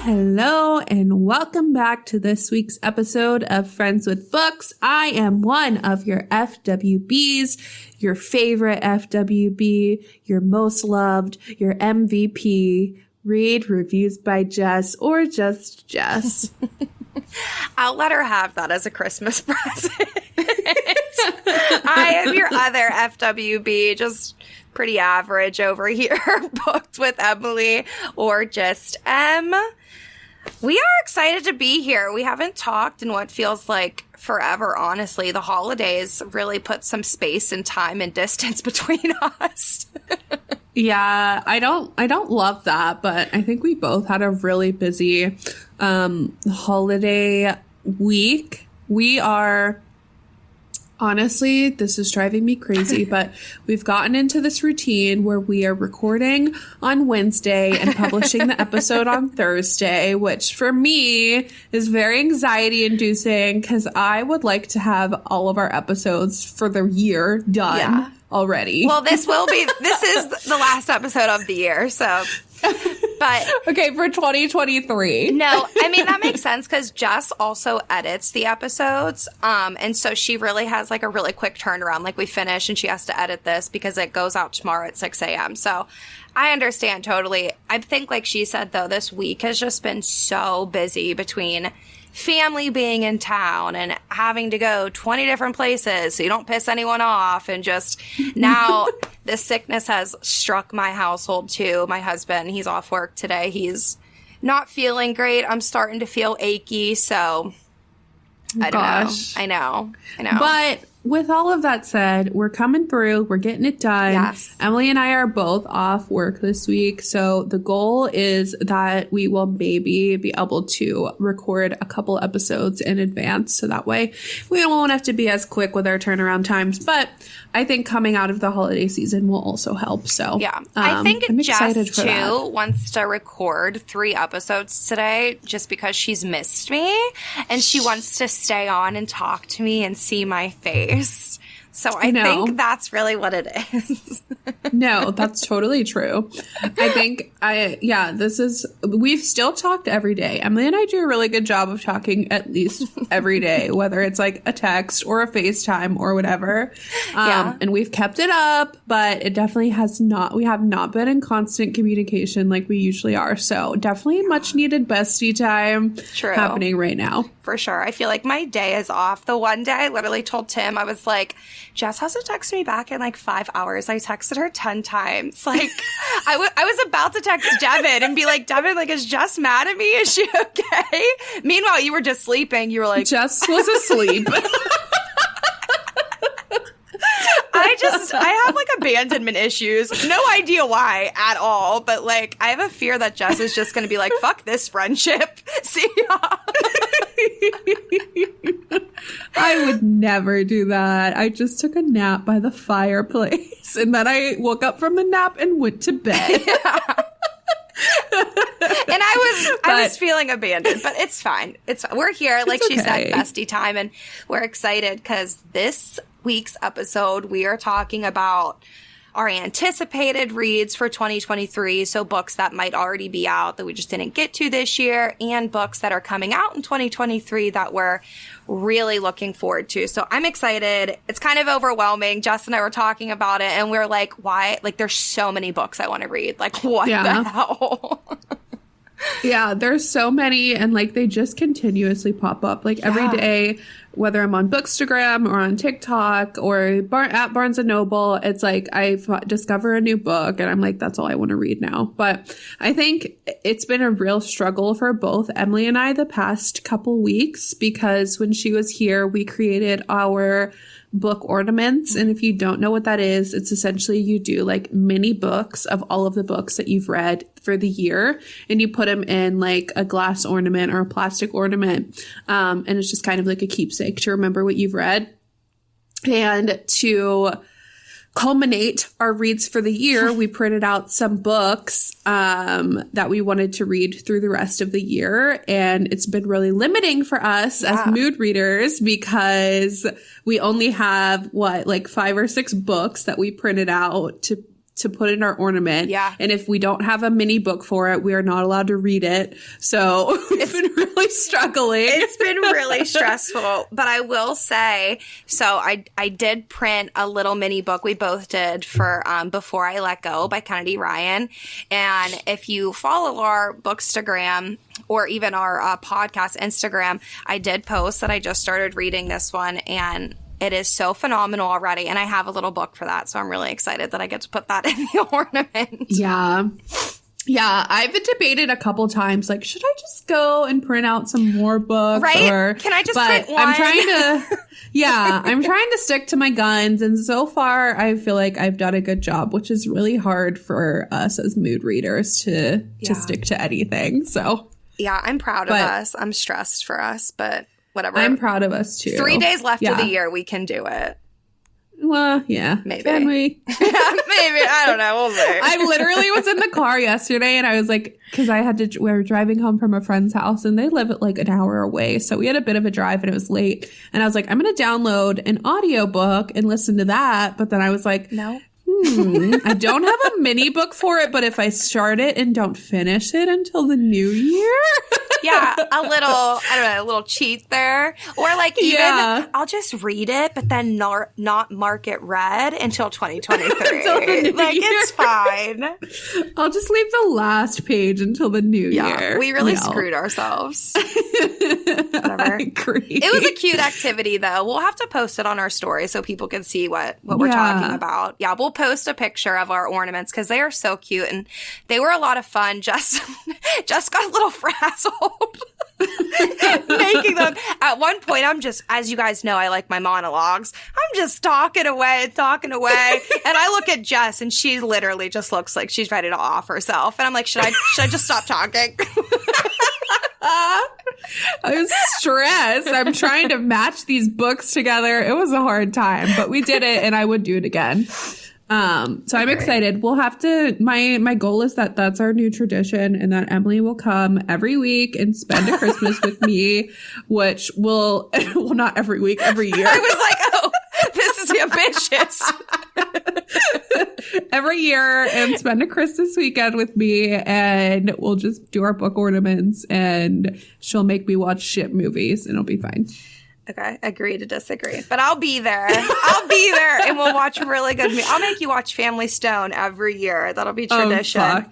Hello, and welcome back to this week's episode of Friends with Books. I am one of your FWBs, your favorite FWB, your most loved, your MVP. Read reviews by Jess or just Jess. I'll let her have that as a Christmas present. I am your other FWB, just pretty average over here, booked with Emily or just Em. We are excited to be here. We haven't talked in what feels like forever, honestly. The holidays really put some space and time and distance between us. Yeah, I don't love that, but I think we both had a really busy holiday week. We are, honestly, this is driving me crazy, but we've gotten into this routine where we are recording on Wednesday and publishing the episode on Thursday, which for me is very anxiety inducing because I would like to have all of our episodes for the year done. Yeah. Already. Well, this is the last episode of the year, so. But okay, for 2023. No, I mean, that makes sense because Jess also edits the episodes. And so she really has like a really quick turnaround. Like we finish and she has to edit this because it goes out tomorrow at 6 a.m. So I understand totally. I think like she said, though, this week has just been so busy between family being in town and having to go 20 different places so you don't piss anyone off. And just now this sickness has struck my household too. My husband, he's off work today. He's not feeling great. I'm starting to feel achy. So I don't know. I know. But with all of that said, we're coming through. We're getting it done. Yes. Emily and I are both off work this week. So the goal is that we will maybe be able to record a couple episodes in advance. So that way we won't have to be as quick with our turnaround times. But I think coming out of the holiday season will also help. So yeah, I think Jess, too, that. wants to record 3 episodes today just because she's missed me. And she wants to stay on and talk to me and see my face. So I think that's really what it is. No, that's totally true. I think we've still talked every day. Emily and I do a really good job of talking at least every day, whether it's like a text or a FaceTime or whatever. And we've kept it up, but it definitely we have not been in constant communication like we usually are. So definitely much needed bestie time happening right now. For sure. I feel like my day is off. The one day I literally told Tim, I was like, Jess hasn't texted me back in like 5 hours. I texted her 10 times. Like, I was about to text Devin and be like, Devin, like, is Jess mad at me? Is she okay? Meanwhile, you were just sleeping. You were like, Jess was asleep. I have like abandonment issues. No idea why at all. But like, I have a fear that Jess is just going to be like, fuck this friendship. See ya. I would never do that. I just took a nap by the fireplace and then I woke up from the nap and went to bed. Yeah. And I was feeling abandoned, but it's fine. We're here, like she said, bestie time, and we're excited because this week's episode we are talking about our anticipated reads for 2023. So books that might already be out that we just didn't get to this year, and books that are coming out in 2023 that we're really looking forward to. So I'm excited. It's kind of overwhelming. Jess and I were talking about it and we're like, why? Like, there's so many books I want to read. Like, what the hell? Yeah, there's so many, and like they just continuously pop up like every day, whether I'm on Bookstagram or on TikTok or at Barnes and Noble. It's like I discover a new book and I'm like, that's all I want to read now. But I think it's been a real struggle for both Emily and I the past couple weeks, because when she was here, we created our book ornaments. And if you don't know what that is, it's essentially you do like mini books of all of the books that you've read for the year, and you put them in like a glass ornament or a plastic ornament. And it's just kind of like a keepsake to remember what you've read. And to culminate our reads for the year, we printed out some books that we wanted to read through the rest of the year. And it's been really limiting for us as mood readers, because we only have like 5 or 6 books that we printed out to to put in our ornament. Yeah. And if we don't have a mini book for it, we are not allowed to read it. So we've been really struggling. It's been really stressful. But I will say, so I did print a little mini book we both did for Before I Let Go by Kennedy Ryan. And if you follow our Bookstagram or even our podcast Instagram, I did post that I just started reading this one, and it is so phenomenal already, and I have a little book for that, so I'm really excited that I get to put that in the ornament. Yeah. Yeah, I've been debated a couple times, like, should I just go and print out some more books? Right? Or, can I just but print one? I'm trying to stick to my guns, and so far I feel like I've done a good job, which is really hard for us as mood readers to stick to anything, so. Yeah, I'm proud of us. I'm stressed for us, but whatever. I'm proud of us too. 3 days left of the year. We can do it. Well, yeah. Maybe. Can we? Maybe. I don't know. We'll see. I literally was in the car yesterday and I was like, because we were driving home from a friend's house and they live at like an hour away. So we had a bit of a drive and it was late. And I was like, I'm going to download an audiobook and listen to that. But then I was like, no. I don't have a mini book for it, but if I start it and don't finish it until the new year. Yeah, a little cheat there. Or like even I'll just read it, but then not mark it read until 2023. Like year. it's fine. I'll just leave the last page until the new year. We really screwed ourselves. Whatever. I agree. It was a cute activity though. We'll have to post it on our story so people can see what we're talking about. Yeah, we'll post a picture of our ornaments because they are so cute and they were a lot of fun. Just got a little frazzled making them. At one point, I'm just, as you guys know, I like my monologues. I'm just talking away. And I look at Jess and she literally just looks like she's ready to off herself. And I'm like, should I just stop talking? I was stressed. I'm trying to match these books together. It was a hard time, but we did it and I would do it again. So I'm excited. We'll have to, my goal is that that's our new tradition and that Emily will come every week and spend a Christmas with me, which will, well, not every week, every year. I was like, oh, this is ambitious. Every year and spend a Christmas weekend with me and we'll just do our book ornaments and she'll make me watch shit movies and it'll be fine. Okay, agree to disagree. But I'll be there. And we'll watch really good movies. I'll make you watch Family Stone every year. That'll be tradition. Oh,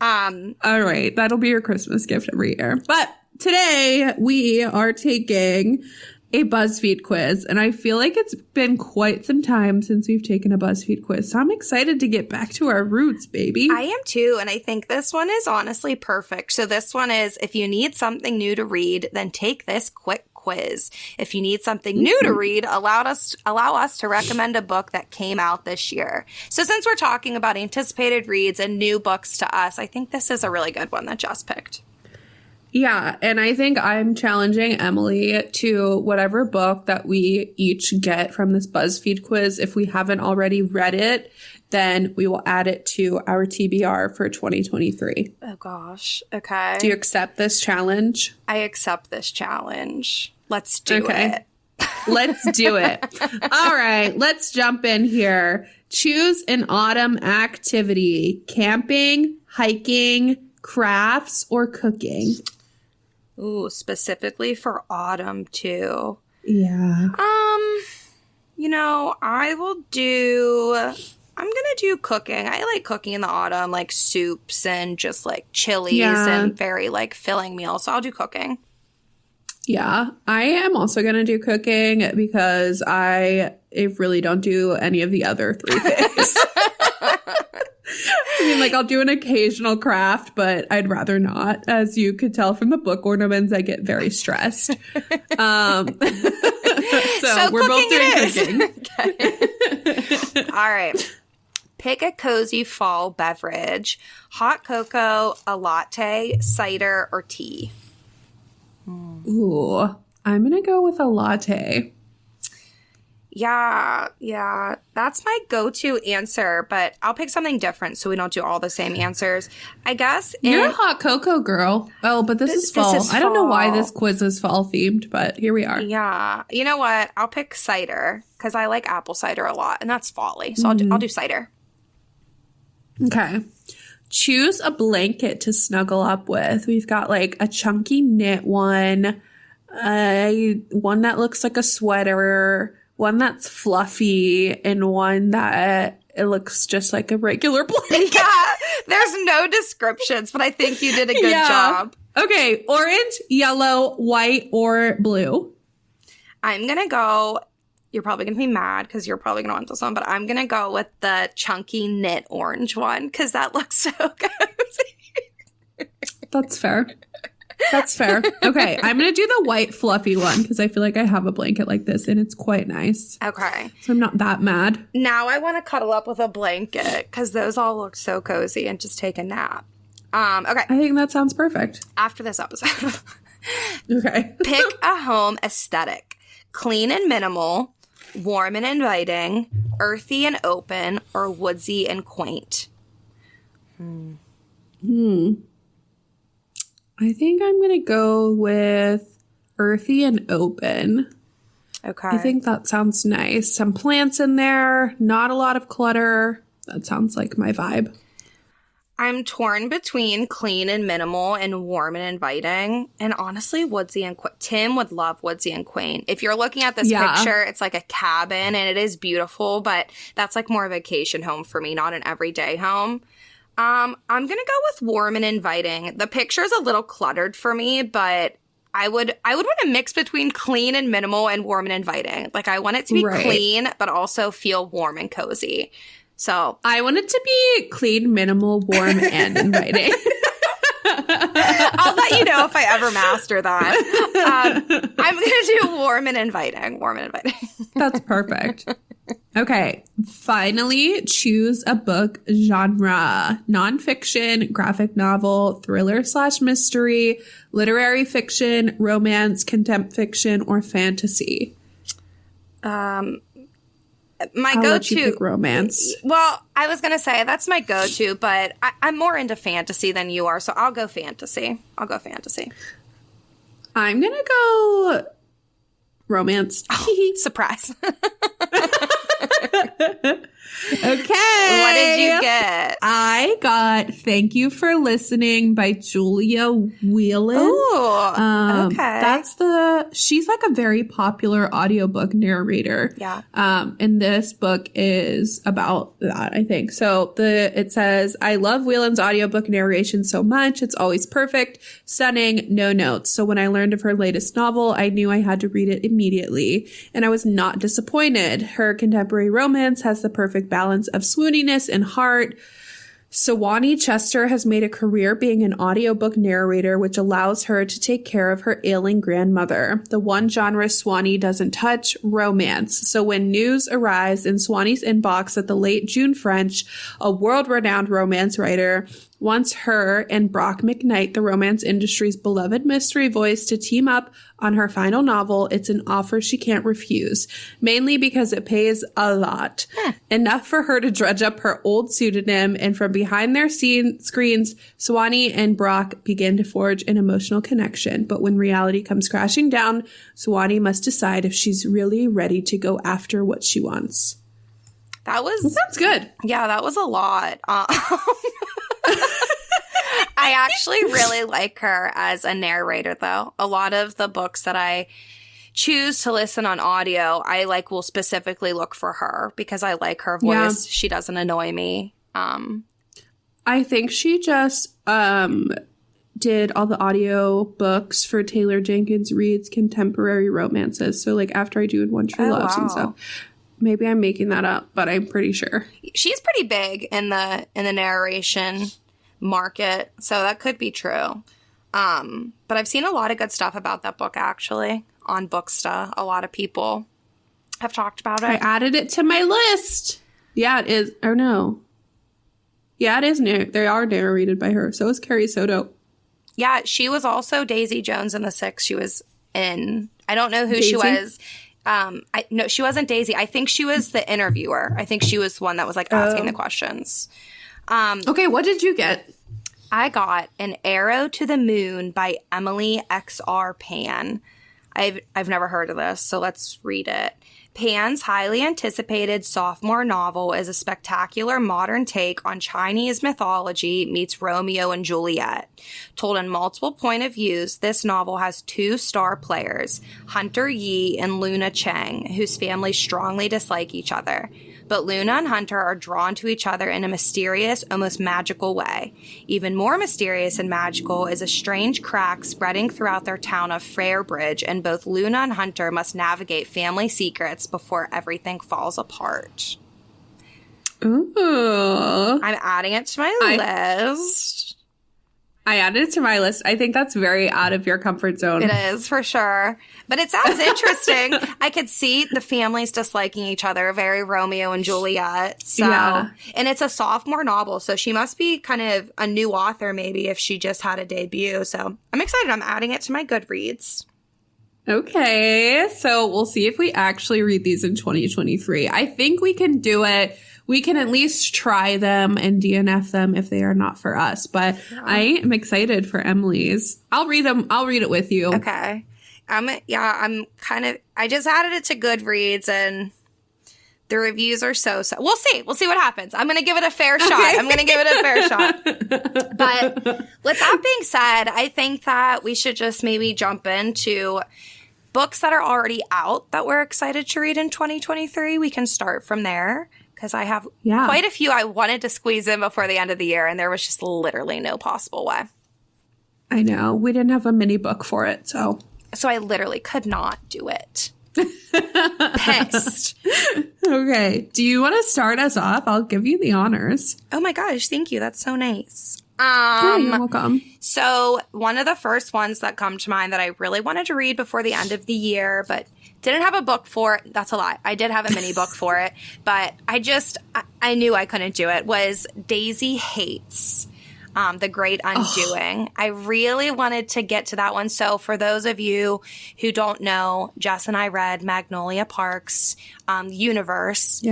fuck. All right. That'll be your Christmas gift every year. But today we are taking a BuzzFeed quiz. And I feel like it's been quite some time since we've taken a BuzzFeed quiz. So I'm excited to get back to our roots, baby. I am too. And I think this one is honestly perfect. So this one is, if you need something new to read, then take this quick quiz. If you need something new to read, allow us to recommend a book that came out this year. So since we're talking about anticipated reads and new books to us, I think this is a really good one that Jess picked. Yeah, and I think I'm challenging Emily to whatever book that we each get from this BuzzFeed quiz. If we haven't already read it, then we will add it to our TBR for 2023. Oh gosh. Okay. Do you accept this challenge? I accept this challenge. Let's do it. Let's do it. All right, let's jump in here. Choose an autumn activity: camping, hiking, crafts, or cooking. Ooh, specifically for autumn too. Yeah. I'm gonna do cooking. I like cooking in the autumn, like soups and just like chilies and very like filling meals. So I'll do cooking. Yeah, I am also going to do cooking because I really don't do any of the other three things. I mean, like, I'll do an occasional craft, but I'd rather not. As you could tell from the book ornaments, I get very stressed. So we're both doing cooking. Okay. All right. Pick a cozy fall beverage: hot cocoa, a latte, cider, or tea. Ooh, I'm going to go with a latte. Yeah, that's my go-to answer, but I'll pick something different so we don't do all the same answers. I guess you're a hot cocoa girl. Oh, but this is fall. I don't know why this quiz is fall themed, but here we are. Yeah, you know what? I'll pick cider because I like apple cider a lot, and that's fall-y. So I'll do cider. Okay. Choose a blanket to snuggle up with. We've got like a chunky knit one, one that looks like a sweater, one that's fluffy, and one that it looks just like a regular blanket. Yeah, there's no descriptions, but I think you did a good job. Okay, orange, yellow, white, or blue. I'm going to go, you're probably going to be mad because you're probably going to want this one, but I'm going to go with the chunky knit orange one because that looks so good. That's fair. That's fair. Okay, I'm going to do the white fluffy one because I feel like I have a blanket like this and it's quite nice. Okay. So I'm not that mad. Now I want to cuddle up with a blanket because those all look so cozy and just take a nap. Okay. I think that sounds perfect. After this episode. Okay. Pick a home aesthetic. Clean and minimal, warm and inviting, earthy and open, or woodsy and quaint. I think I'm going to go with earthy and open. Okay. I think that sounds nice. Some plants in there, not a lot of clutter. That sounds like my vibe. I'm torn between clean and minimal and warm and inviting. And honestly, woodsy and quaint. Tim would love woodsy and quaint. If you're looking at this picture, it's like a cabin and it is beautiful, but that's like more a vacation home for me, not an everyday home. I'm going to go with warm and inviting. The picture is a little cluttered for me, but I would want to mix between clean and minimal and warm and inviting. Like I want it to be clean, but also feel warm and cozy. So I want it to be clean, minimal, warm, and inviting. I'll let you know if I ever master that. I'm going to do warm and inviting. Warm and inviting. That's perfect. Okay. Finally, choose a book genre. Nonfiction, graphic novel, thriller/mystery, literary fiction, romance, contempt fiction, or fantasy. My I'll go-to let you pick romance. Well, I was gonna say that's my go-to, but I'm more into fantasy than you are, so I'll go fantasy. I'm gonna go romance. Oh, surprise. Okay. What did you get? I got Thank You for Listening by Julia Whelan. Ooh, okay. She's like a very popular audiobook narrator. Yeah. And this book is about that, I think. So it says, I love Whelan's audiobook narration so much. It's always perfect, stunning, no notes. So when I learned of her latest novel, I knew I had to read it immediately. And I was not disappointed. Her contemporary romance has the perfect balance of swooniness and heart. Sawani Chester has made a career being an audiobook narrator, which allows her to take care of her ailing grandmother. The one genre Swanee doesn't touch, romance. So when news arrives in Swanee's inbox that the late June French, a world-renowned romance writer, wants her and Brock McKnight, the romance industry's beloved mystery voice, to team up on her final novel, it's an offer she can't refuse, mainly because it pays a lot. Enough for her to dredge up her old pseudonym, and from behind their screens, Swanee and Brock begin to forge an emotional connection. But when reality comes crashing down, Swanee must decide if she's really ready to go after what she wants. That sounds good. Yeah, that was a lot. I actually really like her as a narrator, though. A lot of the books that I choose to listen on audio, I will specifically look for her because I like her voice. Yeah. She doesn't annoy me. I think she just did all the audio books for Taylor Jenkins Reid's contemporary romances. So after I do One True Loves and stuff. Maybe I'm making that up, but I'm pretty sure. She's pretty big in the narration market, so that could be true. But I've seen a lot of good stuff about that book, actually, on Booksta. A lot of people have talked about it. I added it to my list. Yeah, it is. Or no. Yeah, it is. They are narrated by her. So is Carrie Soto. Yeah, she was also Daisy Jones in the Six. She was in. I don't know who Daisy? She was. No, she wasn't Daisy. I think she was the interviewer. I think she was the one that was asking the questions. Okay, what did you get? I got An Arrow to the Moon by Emily X.R. Pan. I've never heard of this, so let's read it. Pan's highly anticipated sophomore novel is a spectacular modern take on Chinese mythology meets Romeo and Juliet. Told in multiple point of views, this novel has 2 star players, Hunter Yi and Luna Cheng, whose families strongly dislike each other. But Luna and Hunter are drawn to each other in a mysterious, almost magical way. Even more mysterious and magical is a strange crack spreading throughout their town of Fairbridge, and both Luna and Hunter must navigate family secrets before everything falls apart. Ooh. I'm adding it to my list. I added it to my list. I think that's very out of your comfort zone. It is, for sure. But it sounds interesting. I could see the families disliking each other, very Romeo and Juliet. So, yeah. And it's a sophomore novel, so she must be kind of a new author maybe if she just had a debut. So I'm excited. I'm adding it to my Goodreads. Okay, so we'll see if we actually read these in 2023. I think we can do it. We can at least try them and DNF them if they are not for us. But yeah. I am excited for Emily's. I'll read them. I'll read it with you. Okay. I just added it to Goodreads and the reviews are so. We'll see. We'll see what happens. I'm going to give it a fair shot. I'm going to give it a fair shot. But with that being said, I think that we should just maybe jump into books that are already out that we're excited to read in 2023. We can start from there. Because I have quite a few I wanted to squeeze in before the end of the year, and there was just literally no possible way. I know. We didn't have a mini book for it, so I literally could not do it. Pissed. Okay. Do you want to start us off? I'll give you the honors. Oh my gosh, thank you. That's so nice. Yeah, you're welcome. So one of the first ones that come to mind that I really wanted to read before the end of the year, but didn't have a book for it. That's a lie. I did have a mini book for it, but I knew I couldn't do it, was Daisy Hates, The Great Undoing. I really wanted to get to that one. So for those of you who don't know, Jess and I read Magnolia Park's Universe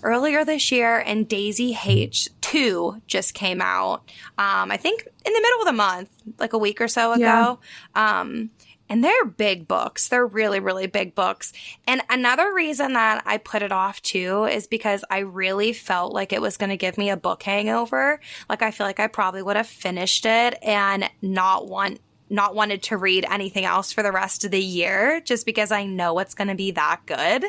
earlier this year, and Daisy Hates 2 just came out, I think in the middle of the month, like a week or so ago. And they're big books. They're really, really big books. And another reason that I put it off too is because I really felt like it was going to give me a book hangover. Like I feel like I probably would have finished it and not wanted to read anything else for the rest of the year just because I know it's going to be that good.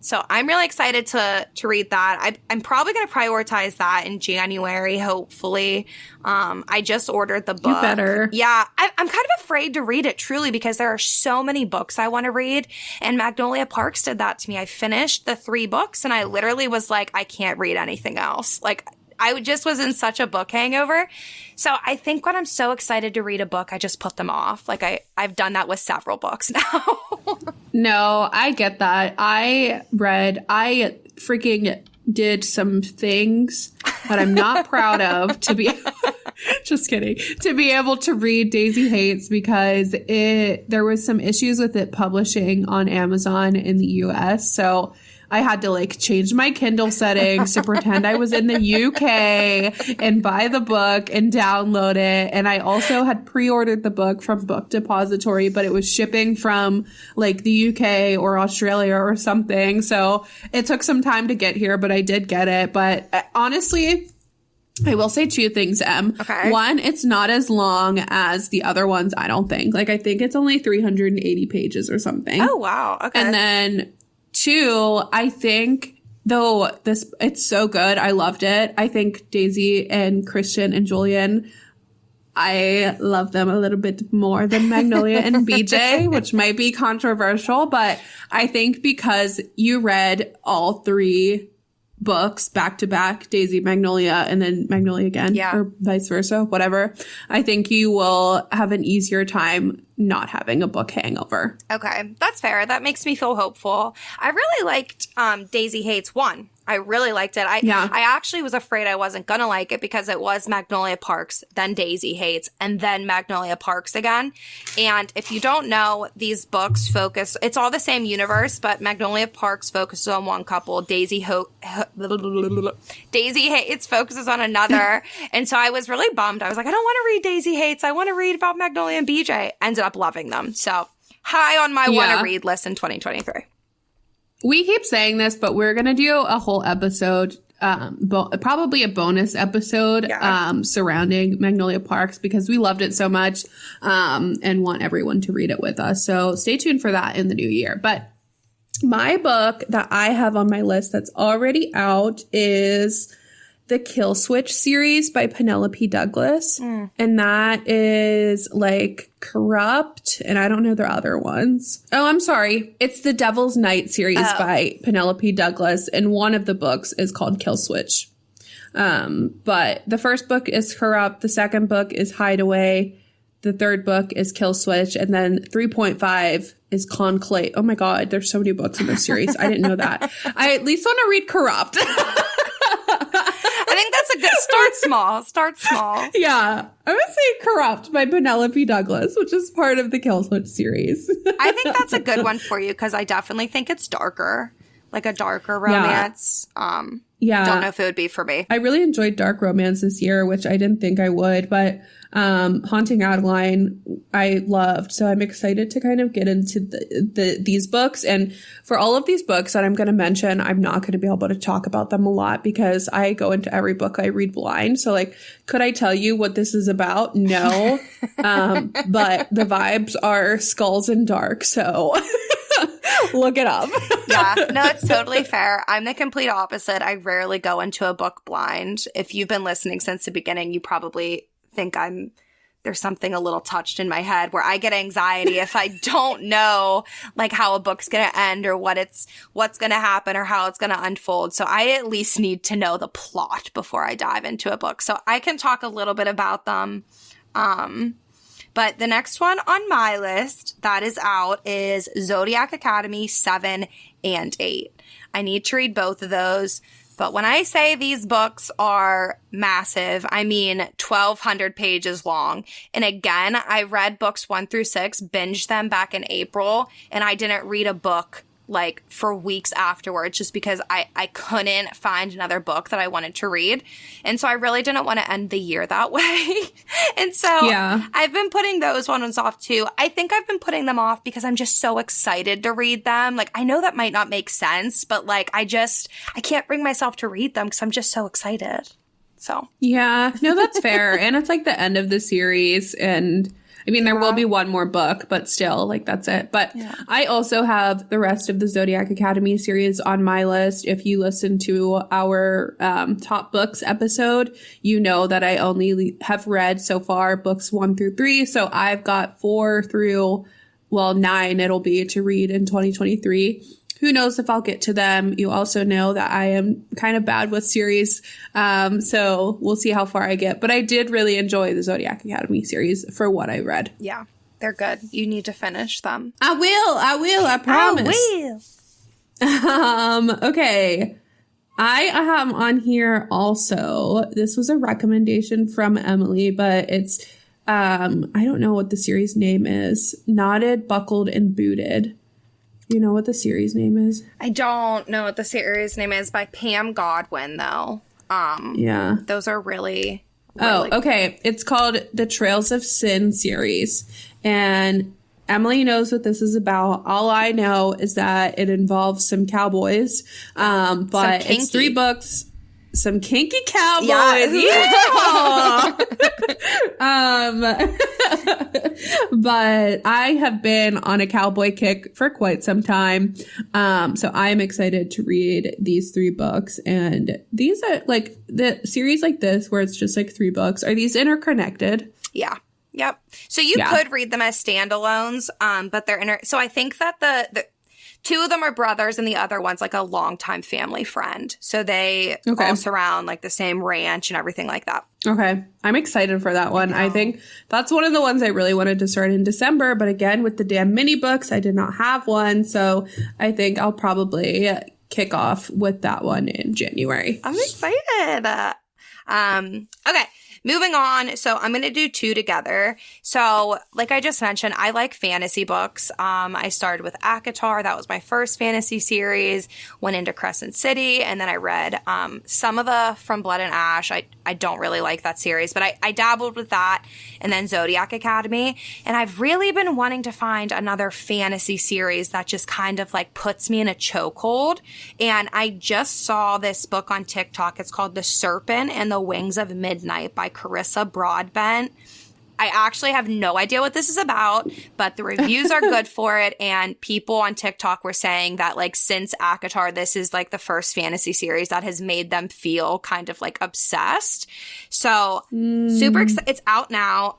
So I'm really excited to read that. I'm probably going to prioritize that in January, hopefully. I just ordered the book. You better. Yeah. I'm kind of afraid to read it truly because there are so many books I want to read. And Magnolia Parks did that to me. I finished the 3 books and I literally was like, I can't read anything else. Like, I just was in such a book hangover. So I think when I'm so excited to read a book, I just put them off. Like I've done that with several books now. No, I get that. I freaking did some things that I'm not proud of to be just kidding, to be able to read Daisy Hates because there was some issues with it publishing on Amazon in the US. So I had to change my Kindle settings to pretend I was in the UK and buy the book and download it. And I also had pre-ordered the book from Book Depository, but it was shipping from the UK or Australia or something. So it took some time to get here, but I did get it. But honestly, I will say 2 things, Em. Okay. One, it's not as long as the other ones, I don't think. I think it's only 380 pages or something. Oh, wow. Okay. And then 2, I think, though it's so good, I loved it. I think Daisy and Christian and Julian, I love them a little bit more than Magnolia and BJ, which might be controversial, but I think because you read all 3 books back to back, Daisy, Magnolia, and then Magnolia again, or vice versa, whatever, I think you will have an easier time not having a book hangover. Okay, that's fair. That makes me feel hopeful. I really liked Daisy Hates 1. I really liked it. I actually was afraid I wasn't going to like it because it was Magnolia Parks, then Daisy Hates, and then Magnolia Parks again. And if you don't know, these books it's all the same universe, but Magnolia Parks focuses on one couple. Daisy Hates focuses on another. And so I was really bummed. I was like, I don't want to read Daisy Hates. I want to read about Magnolia and BJ. Ended up loving them. So high on my want to read list in 2023. We keep saying this, but we're going to do a whole episode, probably a bonus episode surrounding Magnolia Parks because we loved it so much and want everyone to read it with us. So stay tuned for that in the new year. But my book that I have on my list that's already out is the Kill Switch series by Penelope Douglas. And that is like Corrupt. And I don't know their other ones. Oh, I'm sorry. It's the Devil's Night series by Penelope Douglas. And one of the books is called Kill Switch. But the first book is Corrupt. The second book is Hideaway. The third book is Kill Switch. And then 3.5 is Conclave. Oh my God. There's so many books in this series. I didn't know that. I at least want to read Corrupt. I think that's a good start small. Yeah. I would say Corrupt by Penelope Douglas, which is part of the Kill Switch series. I think that's a good one for you because I definitely think it's darker, like a darker romance. Don't know if it would be for me. I really enjoyed dark romance this year, which I didn't think I would, but Haunting Adeline I loved. So I'm excited to kind of get into these books. And for all of these books that I'm going to mention, I'm not going to be able to talk about them a lot because I go into every book I read blind. So like, could I tell you what this is about? No. But the vibes are skulls and dark. So look it up. Yeah, no, it's totally fair. I'm the complete opposite. I rarely go into a book blind. If you've been listening since the beginning, you probably think there's something a little touched in my head where I get anxiety if I don't know like how a book's going to end or what's going to happen or how it's going to unfold. So I at least need to know the plot before I dive into a book. So I can talk a little bit about them. But the next one on my list that is out is Zodiac Academy 7 and 8. I need to read both of those. But when I say these books are massive, I mean 1,200 pages long. And again, I read books 1 through 6, binged them back in April, and I didn't read a book like for weeks afterwards just because I couldn't find another book that I wanted to read. And so I really didn't want to end the year that way. And so I've been putting those ones off too. I think I've been putting them off because I'm just so excited to read them. Like I know that might not make sense, but like I can't bring myself to read them because I'm just so excited. So yeah, no, that's fair. And it's like the end of the series and I mean, there will be one more book, but still, like, that's it. But I also have the rest of the Zodiac Academy series on my list. If you listen to our top books episode, you know that I only have read so far books 1 through 3. So I've got 4 through, 9 it'll be to read in 2023. Who knows if I'll get to them. You also know that I am kind of bad with series. So we'll see how far I get. But I did really enjoy the Zodiac Academy series for what I read. Yeah, they're good. You need to finish them. I will. I promise. I will. Okay. I am on here also. This was a recommendation from Emily, but it's, I don't know what the series name is. Knotted, Buckled, and Booted. You know what the series name is? I don't know what the series name is by Pam Godwin, though. Yeah. Those are really okay. It's called the Trails of Sin series. And Emily knows what this is about. All I know is that it involves some cowboys. But it's 3 books. Some kinky cowboys. Yeah. But I have been on a cowboy kick for quite some time. So I'm excited to read these 3 books. And these are like the series like this, where it's just like 3 books. Are these interconnected? Yeah. Yep. So you could read them as standalones, but they're so I think that the 2 of them are brothers and the other one's like a longtime family friend. So they all surround like the same ranch and everything like that. Okay. I'm excited for that one. I think that's one of the ones I really wanted to start in December. But again, with the damn mini books, I did not have one. So I think I'll probably kick off with that one in January. I'm excited. Okay. Moving on. So I'm going to do two together. So like I just mentioned, I like fantasy books. I started with ACOTAR. That was my first fantasy series. Went into Crescent City. And then I read some of the From Blood and Ash. I don't really like that series, but I dabbled with that. And then Zodiac Academy. And I've really been wanting to find another fantasy series that just kind of like puts me in a chokehold. And I just saw this book on TikTok. It's called The Serpent and the Wings of Midnight by Carissa Broadbent. I actually have no idea what this is about, but the reviews are good for it. And people on TikTok were saying that like since ACOTAR, this is like the first fantasy series that has made them feel kind of like obsessed. So super excited. It's out now.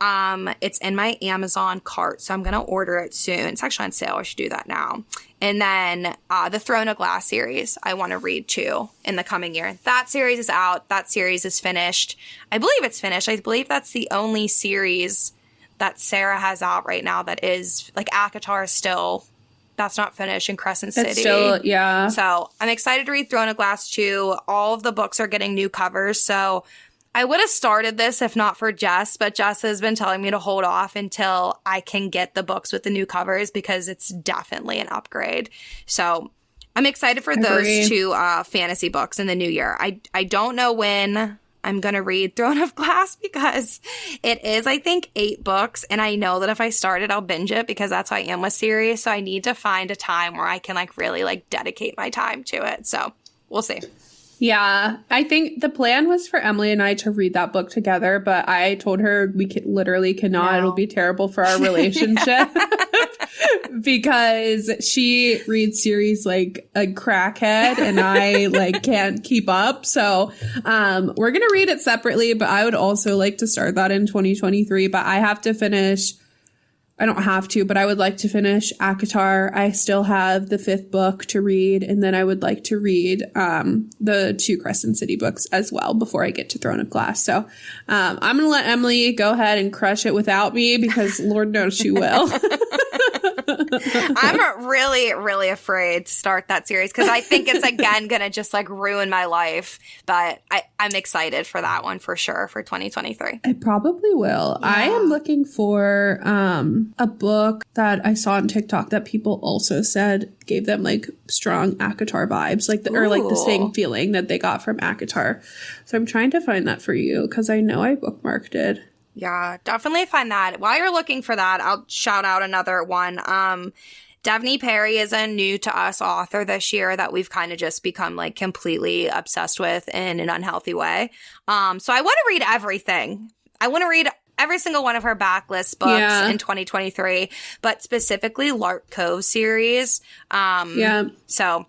It's in my Amazon cart, so I'm going to order it soon. It's actually on sale. I should do that now. And then the Throne of Glass series, I want to read too in the coming year. That series is out. That series is finished. I believe it's finished. I believe that's the only series that Sarah has out right now that is, like, ACOTAR is still, that's not finished in Crescent City. It's still, yeah. So I'm excited to read Throne of Glass too. All of the books are getting new covers, so I would have started this if not for Jess, but Jess has been telling me to hold off until I can get the books with the new covers because it's definitely an upgrade. So I'm excited for those two fantasy books in the new year. I don't know when I'm going to read Throne of Glass because it is, I think, 8 books. And I know that if I start it, I'll binge it because that's how I am with series. So I need to find a time where I can like really like dedicate my time to it. So we'll see. Yeah, I think the plan was for Emily and I to read that book together, but I told her we literally cannot. No. It'll be terrible for our relationship because she reads series like a crackhead and I like can't keep up. So we're going to read it separately, but I would also like to start that in 2023, but I have to finish. I don't have to, but I would like to finish ACOTAR. I still have the 5th book to read, and then I would like to read the 2 Crescent City books as well before I get to Throne of Glass. So I'm going to let Emily go ahead and crush it without me because Lord knows she will. I'm really, really afraid to start that series because I think it's, again, going to just like ruin my life. But I'm excited for that one for sure for 2023. I probably will. Yeah. I am looking for a book that I saw on TikTok that people also said gave them like strong ACOTAR vibes, like or like the same feeling that they got from ACOTAR. So I'm trying to find that for you because I know I bookmarked it. Yeah, definitely find that. While you're looking for that, I'll shout out another one. Devney Perry is a new to us author this year that we've kind of just become like completely obsessed with in an unhealthy way. So I want to read everything. I want to read every single one of her backlist books in 2023, but specifically Lark Cove series. So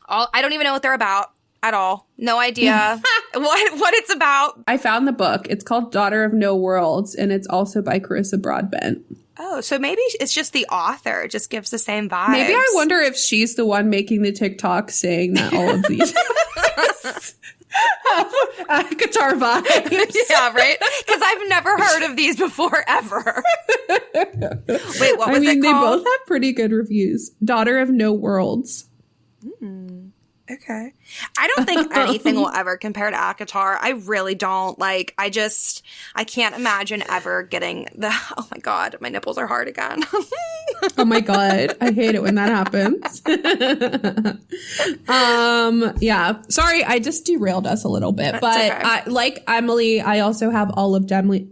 I don't even know what they're about at all. No idea what it's about. I found the book. It's called Daughter of No Worlds, and it's also by Carissa Broadbent. Oh, so maybe it's just the author. It just gives the same vibe. Maybe I wonder if she's the one making the TikTok saying that all of these guitar vibes. Yeah, right? Because I've never heard of these before, ever. Wait, what was it called? They both have pretty good reviews. Daughter of No Worlds. Okay. I don't think anything will ever compare to ACOTAR. I really don't. Like, I can't imagine ever getting oh my God, my nipples are hard again. Oh my God. I hate it when that happens. Yeah. Sorry, I just derailed us a little bit. That's but okay. Like Emily, I also have all of Demley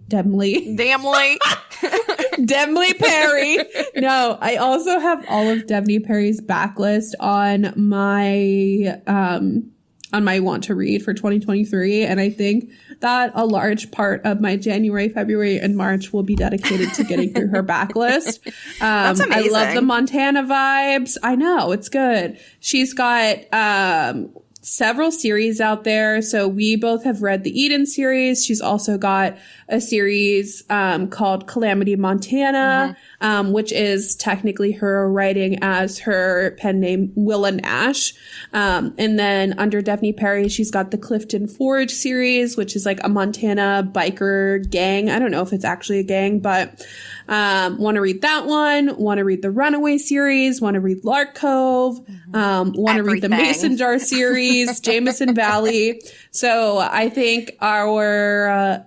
Perry. No, I also have all of Devney Perry's backlist on my want to read for 2023, and I think that a large part of my January, February, and March will be dedicated to getting through her backlist. That's amazing. I love the Montana vibes. I know, it's good. She's got several series out there. So we both have read the Eden series. She's also got a series called Calamity Montana, which is technically her writing as her pen name Willa Nash. And then under Devney Perry, she's got the Clifton Forge series, which is like a Montana biker gang. I don't know if it's actually a gang, but want to read that one. Want to read the Runaway series. Want to read Lark Cove. Want to read the Mason Jar series. Louise, Jameson Valley. So I think our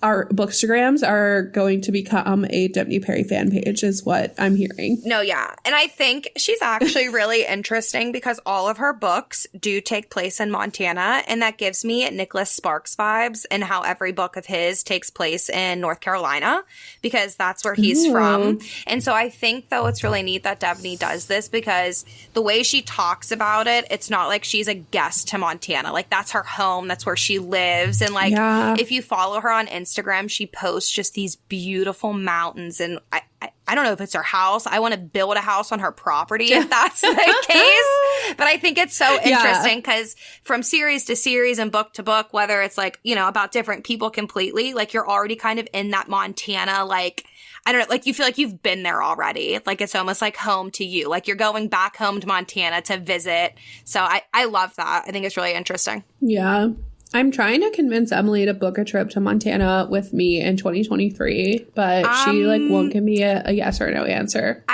bookstagrams are going to become a Debney Perry fan page is what I'm hearing. No, yeah. And I think she's actually really interesting because all of her books do take place in Montana. And that gives me Nicholas Sparks vibes and how every book of his takes place in North Carolina because that's where he's from. And so I think, though, it's really neat that Debney does this because the way she talks about it, it's not like she's a guest to Montana. Like, that's her home. That's where she lives. And, like, if you follow her on Instagram, she posts just these beautiful mountains. And I don't know if it's her house. I want to build a house on her property if that's the case. But I think it's so interesting because from series to series and book to book, whether it's like, you know, about different people completely, like you're already kind of in that Montana, like, I don't know, like you feel like you've been there already. Like it's almost like home to you. Like you're going back home to Montana to visit. So I love that. I think it's really interesting. Yeah. I'm trying to convince Emily to book a trip to Montana with me in 2023, but she like won't give me a yes or no answer.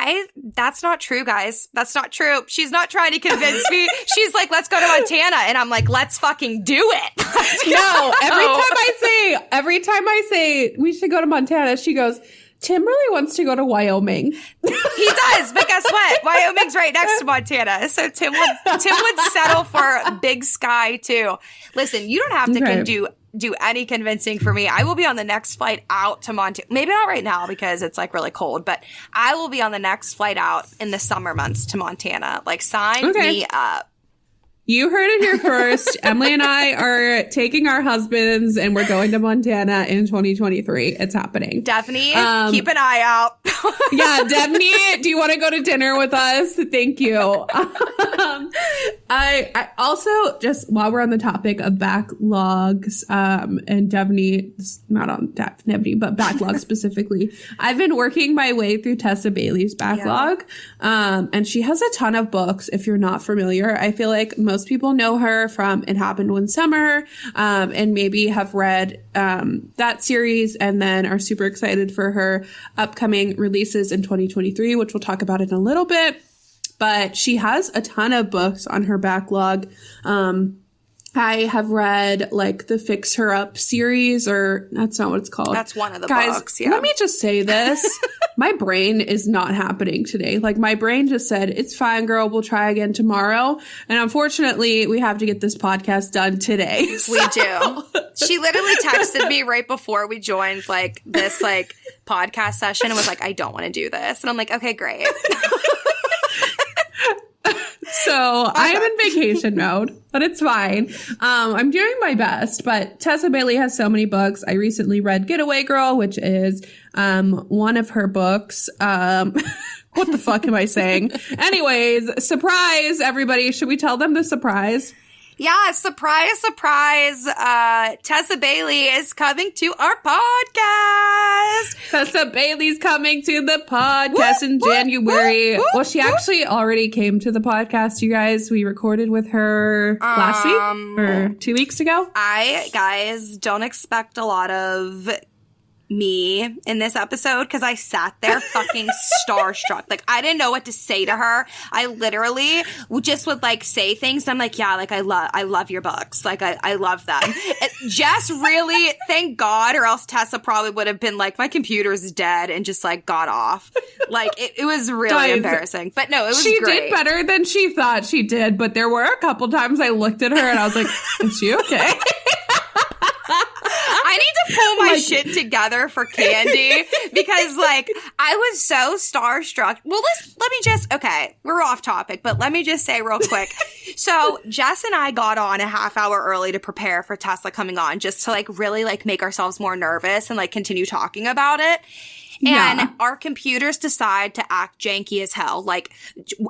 That's not true, guys. That's not true. She's not trying to convince me. She's like, let's go to Montana. And I'm like, let's fucking do it. No, every time I say we should go to Montana, she goes, Tim really wants to go to Wyoming. He does, but guess what? Wyoming's right next to Montana. So Tim would settle for Big Sky too. Listen, you don't have to do any convincing for me. I will be on the next flight out to Montana. Maybe not right now because it's like really cold, but I will be on the next flight out in the summer months to Montana. Like sign me up. You heard it here first. Emily and I are taking our husbands and we're going to Montana in 2023. It's happening. Daphne, keep an eye out. Yeah, Daphne, do you want to go to dinner with us? Thank you. I also, just while we're on the topic of backlogs, and Daphne, not on Daphne, but backlog specifically, I've been working my way through Tessa Bailey's backlog. And she has a ton of books. If you're not familiar, I feel like most people know her from It Happened One Summer, and maybe have read that series and then are super excited for her upcoming releases in 2023, which we'll talk about in a little bit. But she has a ton of books on her backlog. I have read like the Fix Her Up series, or that's not what it's called. That's one of the Guys, books. Yeah. Let me just say this. My brain is not happening today. Like my brain just said, it's fine, girl. We'll try again tomorrow. And unfortunately, we have to get this podcast done today. So. We do. She literally texted me right before we joined like this like podcast session and was like, I don't want to do this. And I'm like, okay, great. So I am in vacation mode, but it's fine. I'm doing my best, but Tessa Bailey has so many books. I recently read Getaway Girl, which is one of her books. What the fuck am I saying? Anyways, surprise, everybody. Should we tell them the surprise? Yeah, surprise, surprise. Tessa Bailey is coming to our podcast. Tessa Bailey's coming to the podcast in January. Well, she actually already came to the podcast, you guys. We recorded with her last week or 2 weeks ago. Guys, don't expect a lot of me in this episode because I sat there fucking starstruck. Like I didn't know what to say to her. I literally just would like say things. And I'm like, yeah, like I love your books. Like I love them. Jess really, thank God, or else Tessa probably would have been like, my computer's dead and just like got off. Like it was really embarrassing. But no, it was she great. Did better than she thought she did. But there were a couple times I looked at her and I was like, is she okay? I need to pull my shit together for Candy because, like, I was so starstruck. Well, let me just, okay, we're off topic, but let me just say real quick. So, Jess and I got on a half hour early to prepare for Tesla coming on just to, like, really, like, make ourselves more nervous and, like, continue talking about it. And our computers decide to act janky as hell. Like,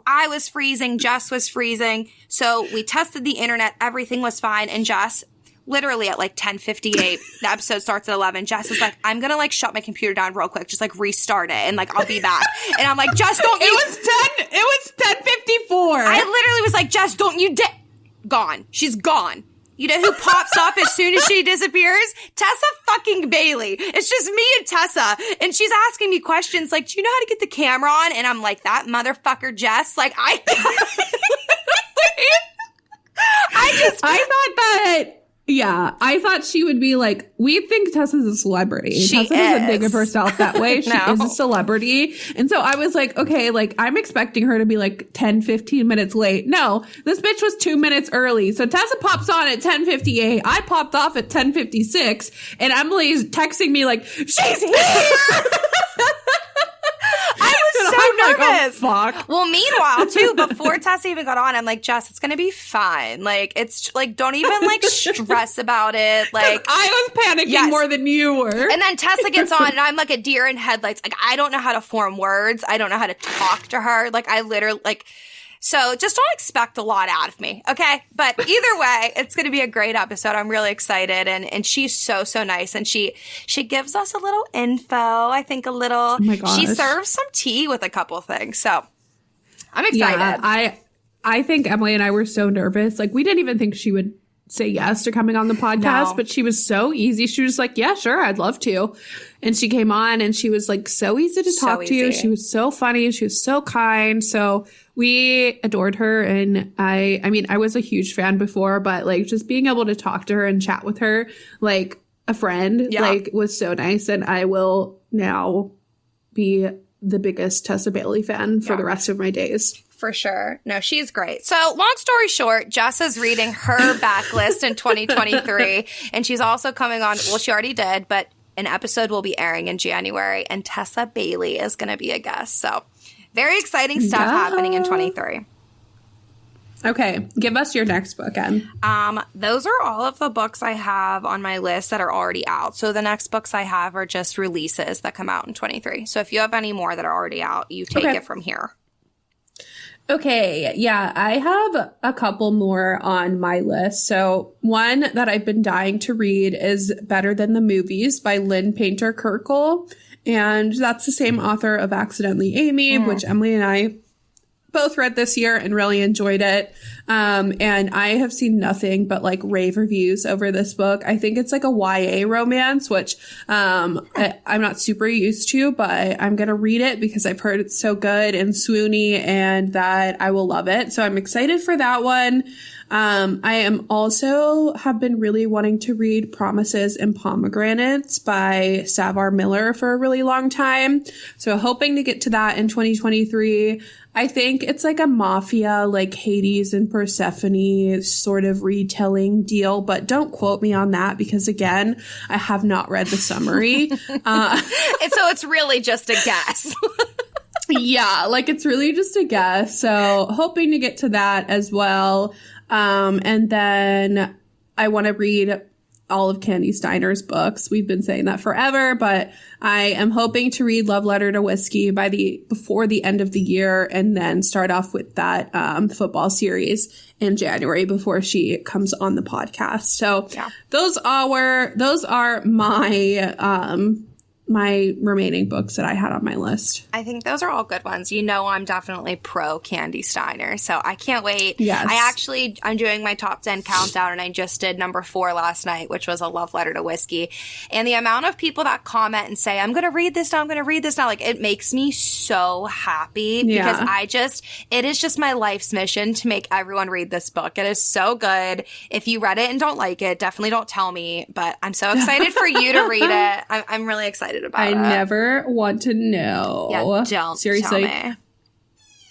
I was freezing, Jess was freezing. So, we tested the internet, everything was fine, and Jess, literally at like 10:58, the episode starts at 11. Jess is like, I'm gonna like shut my computer down real quick, just like restart it, and like I'll be back. And I'm like, Jess, don't you? It was 10:54. I literally was like, Jess, don't you gone? She's gone. You know who pops up as soon as she disappears? Tessa fucking Bailey. It's just me and Tessa, and she's asking me questions like, do you know how to get the camera on? And I'm like, that motherfucker, Jess. Like I thought that, yeah, I thought she would be like, we think Tessa's a celebrity. Tessa doesn't think of herself that way. She is a celebrity. And so I was like, okay, like I'm expecting her to be like 10, 15 minutes late. No, this bitch was 2 minutes early. So Tessa pops on at 10:58. I popped off at 10:56 and Emily's texting me like, she's here. I was so nervous. Like, oh, fuck. Well, meanwhile, too, before Tessa even got on, I'm like, Jess, it's going to be fine. Like, it's like, don't even like stress about it. Like, I was panicking more than you were. And then Tessa gets on and I'm like a deer in headlights. Like, I don't know how to form words. I don't know how to talk to her. Like, I literally, like, so just don't expect a lot out of me, okay? But either way, it's going to be a great episode. I'm really excited. And she's so, so nice. And she gives us a little info, I think a little. Oh my gosh. She serves some tea with a couple things. So I'm excited. Yeah, I think Emily and I were so nervous. Like, we didn't even think she would say yes to coming on the podcast, but she was so easy. She was like, yeah, sure, I'd love to. And she came on and she was like so easy to talk to you. She was so funny. She was so kind. So we adored her. And I mean, I was a huge fan before, but like just being able to talk to her and chat with her like a friend, like was so nice. And I will now be the biggest Tessa Bailey fan for the rest of my days. For sure. No, she's great. So long story short, Jess is reading her backlist in 2023. And she's also coming on, well, she already did, but an episode will be airing in January. And Tessa Bailey is going to be a guest. So very exciting stuff happening in 23. Okay. Give us your next book, Em. Those are all of the books I have on my list that are already out. So the next books I have are just releases that come out in 23. So if you have any more that are already out, you take it from here. Okay, yeah, I have a couple more on my list. So one that I've been dying to read is Better Than the Movies by Lynn Painter Kirkle. And that's the same author of Accidentally Amy, which Emily and I both read this year and really enjoyed it. And I have seen nothing but like rave reviews over this book. I think it's like a YA romance, which I'm not super used to, but I'm going to read it because I've heard it's so good and swoony and that I will love it. So I'm excited for that one. I am also have been really wanting to read Promises and Pomegranates by Savar Miller for a really long time. So hoping to get to that in 2023. I think it's like a mafia, like Hades and Persephone sort of retelling deal, but don't quote me on that because again, I have not read the summary. So it's really just a guess. Yeah, like it's really just a guess. So hoping to get to that as well. And then I want to read all of Candy Steiner's books. We've been saying that forever, but I am hoping to read Love Letter to Whiskey before the end of the year and then start off with that football series in January before she comes on the podcast. So those are my remaining books that I had on my list. I think those are all good ones. You know, I'm definitely pro Candy Steiner, so I can't wait. Yes. I'm doing my top 10 countdown, and I just did number 4 last night, which was A Love Letter to Whiskey. And the amount of people that comment and say, I'm going to read this now, like it makes me so happy because it is just my life's mission to make everyone read this book. It is so good. If you read it and don't like it, definitely don't tell me, but I'm so excited for you to read it. I'm really excited about it. I never want to know. Yeah, don't seriously tell me.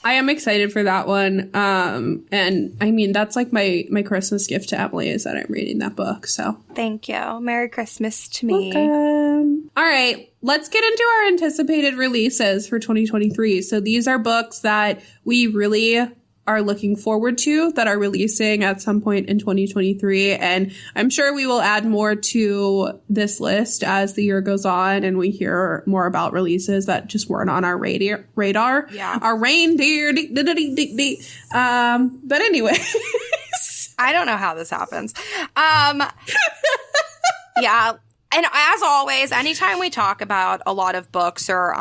I am excited for that one. And I mean, that's like my Christmas gift to Emily is that I'm reading that book. So thank you. Merry Christmas to me. Welcome. All right, let's get into our anticipated releases for 2023. So these are books that we really are looking forward to that are releasing at some point in 2023. And I'm sure we will add more to this list as the year goes on and we hear more about releases that just weren't on our radar. Yeah. Our reindeer. But anyway. I don't know how this happens. Yeah. And as always, anytime we talk about a lot of books or,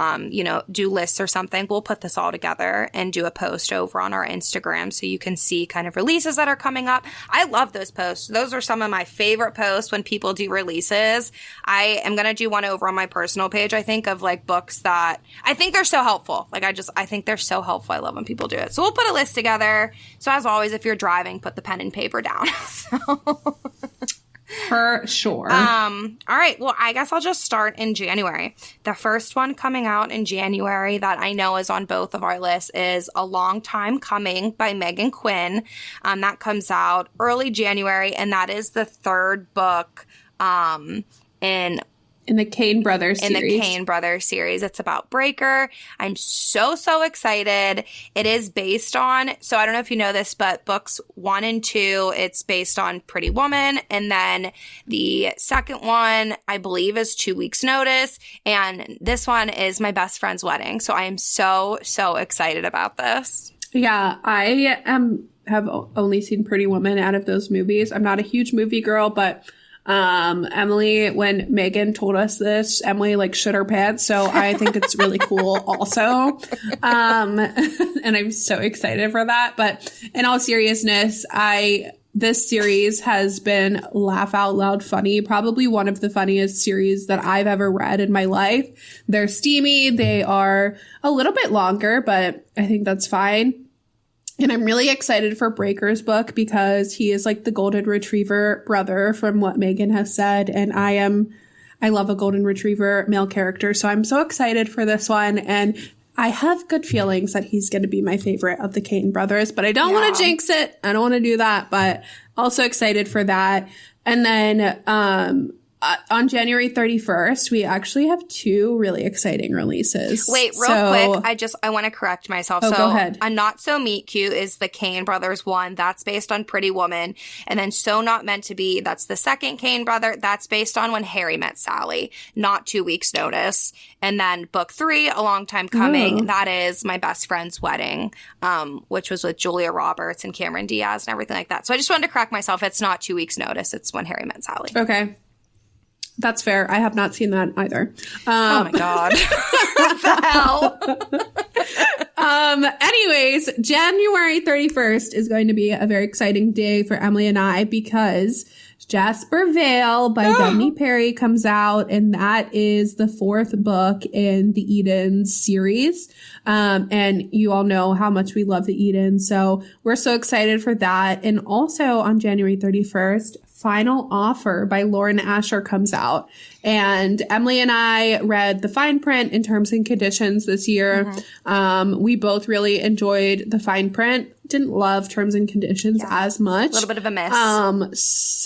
do lists or something, we'll put this all together and do a post over on our Instagram so you can see kind of releases that are coming up. I love those posts. Those are some of my favorite posts when people do releases. I am going to do one over on my personal page, I think, of like books that I think they're so helpful. Like, I think they're so helpful. I love when people do it. So we'll put a list together. So as always, if you're driving, put the pen and paper down. For sure. All right. Well, I guess I'll just start in January. The first one coming out in January that I know is on both of our lists is A Long Time Coming by Megan Quinn. That comes out early January, and that is the third book in the Kane Brothers series. In the Kane Brothers series. It's about Breaker. I'm so excited. It is based on, so I don't know if you know this, but books 1 and 2, it's based on Pretty Woman. And then the second one, I believe, is 2 Weeks Notice. And this one is My Best Friend's Wedding. So I am so excited about this. Yeah, I have only seen Pretty Woman out of those movies. I'm not a huge movie girl, but Emily, when Megan told us this, Emily like shit her pants. So I think it's really cool also. And I'm so excited for that. But in all seriousness, this series has been laugh out loud funny, probably one of the funniest series that I've ever read in my life. They're steamy. They are a little bit longer, but I think that's fine. And I'm really excited for Breaker's book because he is like the golden retriever brother from what Megan has said. And I love a golden retriever male character. So I'm so excited for this one. And I have good feelings that he's going to be my favorite of the Kane brothers, but I don't want to jinx it. I don't want to do that, but also excited for that. And then, on January 31st, we actually have 2 really exciting releases. Wait, real quick, I want to correct myself. Oh, go ahead. A Not So Meet Cute is the Kane Brothers one. That's based on Pretty Woman. And then So Not Meant to Be, that's the second Kane brother. That's based on When Harry Met Sally, not 2 Weeks Notice. And then book 3, A Long Time Coming, that is My Best Friend's Wedding, which was with Julia Roberts and Cameron Diaz and everything like that. So I just wanted to correct myself. It's not 2 Weeks Notice. It's When Harry Met Sally. Okay. That's fair. I have not seen that either. Oh my God. What the hell? Anyways, January 31st is going to be a very exciting day for Emily and I because Jasper Vale by Debney Perry comes out, and that is the 4th book in the Eden series. And you all know how much we love the Eden, so we're so excited for that. And also on January 31st, Final Offer by Lauren Asher comes out. And Emily and I read the fine print in Terms and Conditions this year. Mm-hmm. We both really enjoyed the fine print. Didn't love Terms and Conditions as much. A little bit of a miss.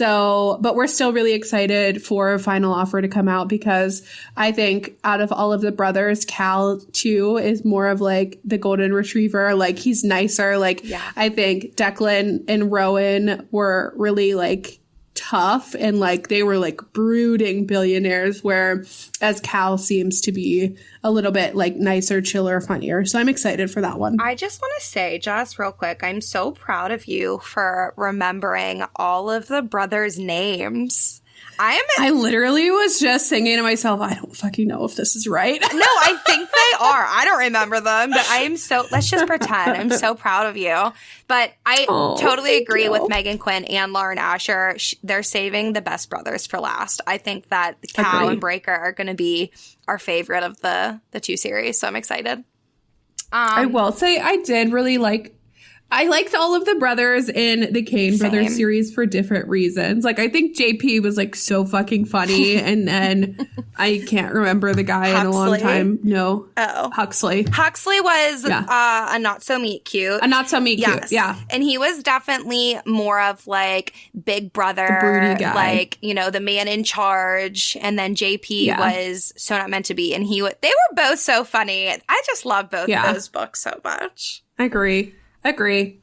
But we're still really excited for Final Offer to come out because I think out of all of the brothers, Cal too is more of like the golden retriever. Like he's nicer. I think Declan and Rowan were really like tough and like they were like brooding billionaires, whereas Cal seems to be a little bit like nicer, chiller, funnier. So I'm excited for that one. I just want to say, Jess, real quick, I'm so proud of you for remembering all of the brothers' names. I literally was just singing to myself, I don't fucking know if this is right. No, I think they are. I don't remember them, but let's just pretend. I'm so proud of you. But I totally agree with Megan Quinn and Lauren Asher. They're saving the best brothers for last. I think that Cal and Breaker are going to be our favorite of the 2 series. So I'm excited. I will say I liked all of the brothers in the Kane Brothers series for different reasons. Like, I think JP was, like, so fucking funny. And then I can't remember the guy in a long time. No. Oh. Huxley. Huxley was a Not So Meet Cute. A Not So Meet Cute, yeah. And he was definitely more of, like, Big Brother. The broody guy. Like, the man in charge. And then JP was So Not Meant to Be. And they were both so funny. I just love both of those books so much. I agree. Okay,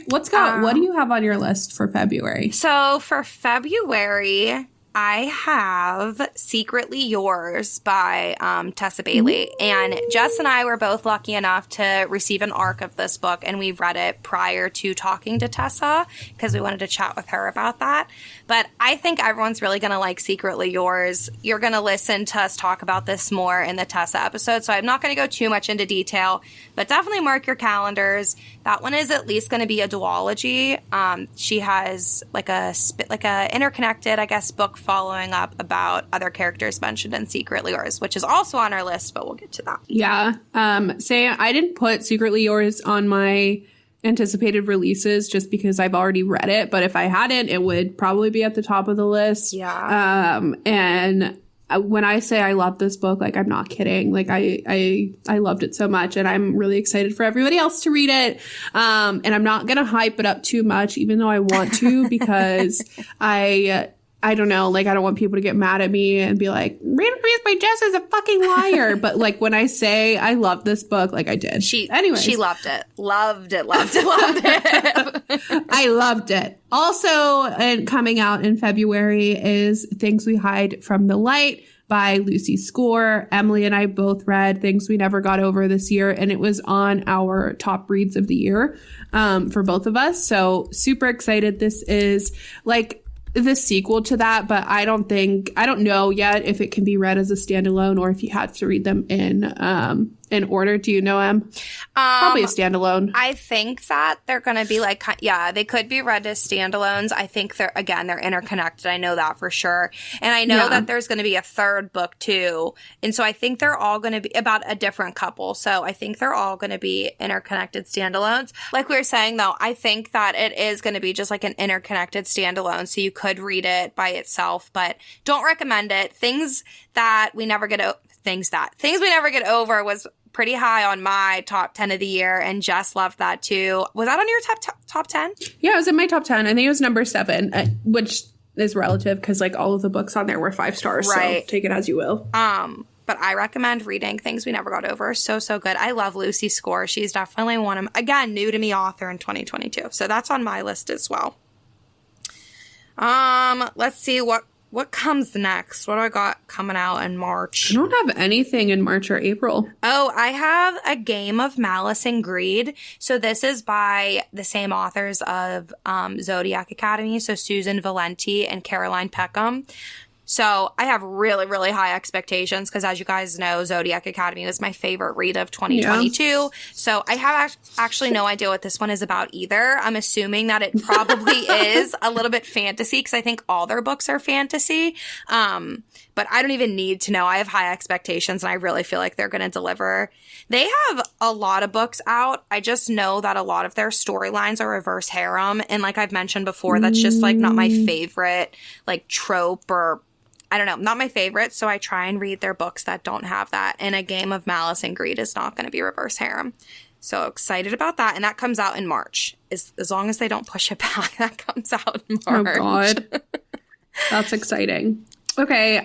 let's go. What do you have on your list for February? So for February, I have Secretly Yours by Tessa Bailey. And Jess and I were both lucky enough to receive an ARC of this book, and we read it prior to talking to Tessa because we wanted to chat with her about that. But I think everyone's really going to like Secretly Yours. You're going to listen to us talk about this more in the Tessa episode, so I'm not going to go too much into detail, but definitely mark your calendars. That one is at least going to be a duology. She has like a interconnected, I guess, book following up about other characters mentioned in Secretly Yours, which is also on our list, but we'll get to that. Yeah. I didn't put Secretly Yours on my anticipated releases just because I've already read it, but if I hadn't, it would probably be at the top of the list. Yeah. And when I say I love this book, like, I'm not kidding. Like, I loved it so much, and I'm really excited for everybody else to read it. And I'm not gonna hype it up too much, even though I want to, because I don't know, like, I don't want people to get mad at me and be like, Read by Jess is a fucking liar. But, like, when I say I love this book, like, I did. She loved it. Loved it. I loved it. Also, and coming out in February is Things We Hide from the Light by Lucy Score. Emily and I both read Things We Never Got Over this year, and it was on our top reads of the year for both of us. So super excited. This is like the sequel to that, but I don't know yet if it can be read as a standalone or if you have to read them in order. Do you know, Em? Probably a standalone. I think that they're going to be like, yeah, they could be read as standalones. I think they're interconnected. I know that for sure. And I know that there's going to be a third book too. And so I think they're all going to be about a different couple. So I think they're all going to be interconnected standalones. Like we were saying though, I think that it is going to be just like an interconnected standalone. So you could read it by itself, but don't recommend it. Things We Never Get Over was pretty high on my top 10 of the year, and Jess loved that too. Was that on your top 10? Yeah, it was in my top 10. I think it was number 7, which is relative because like all of the books on there were 5 stars. Right. So take it as you will. But I recommend reading Things We Never Got Over. So good. I love Lucy Score. She's definitely new to me author in 2022. So that's on my list as well. Let's see what comes next? What do I got coming out in March? I don't have anything in March or April. Oh, I have A Game of Malice and Greed. So this is by the same authors of Zodiac Academy. So Susan Valenti and Caroline Peckham. So I have really, really high expectations because, as you guys know, Zodiac Academy was my favorite read of 2022. Yeah. So I have actually no idea what this one is about either. I'm assuming that it probably is a little bit fantasy because I think all their books are fantasy. But I don't even need to know. I have high expectations and I really feel like they're going to deliver. They have a lot of books out. I just know that a lot of their storylines are reverse harem. And like I've mentioned before, that's just like not my favorite like trope, or I don't know, not my favorite. So I try and read their books that don't have that. And A Game of Malice and Greed is not going to be reverse harem. So excited about that. And that comes out in March. As long as they don't push it back, that comes out in March. Oh, God. That's exciting. Okay,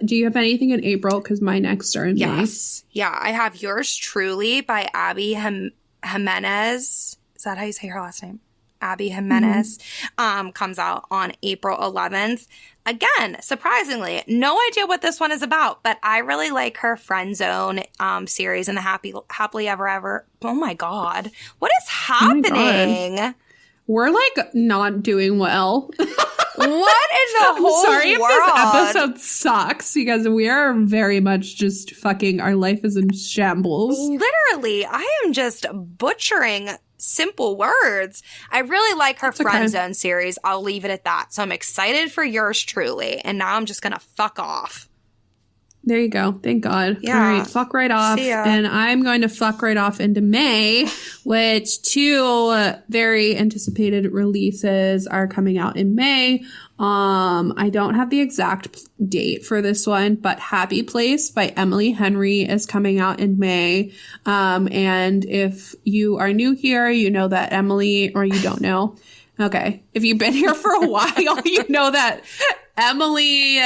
do you have anything in April? Because my next are in May. Yes. Yeah, I have Yours Truly by Abby Jimenez. Is that how you say her last name? Abby Jimenez. Comes out on April 11th. Again, surprisingly, no idea what this one is about, but I really like her Friend Zone series and the Happily Ever Ever. Oh my God. What is happening? Oh, we're like not doing well. What in the whole world? Sorry if this episode sucks because we are very much just fucking, our life is in shambles. Literally, I am just butchering simple words. I really like her Friend Zone series. I'll leave it at that. So I'm excited for Yours Truly. And now I'm just going to fuck off. There you go. Thank God. Yeah. All right. Fuck right off. And I'm going to fuck right off into May, which 2 very anticipated releases are coming out in May. I don't have the exact date for this one, but Happy Place by Emily Henry is coming out in May. And if you are new here, you know that Emily, or you don't know. Okay. If you've been here for a while, you know that Emily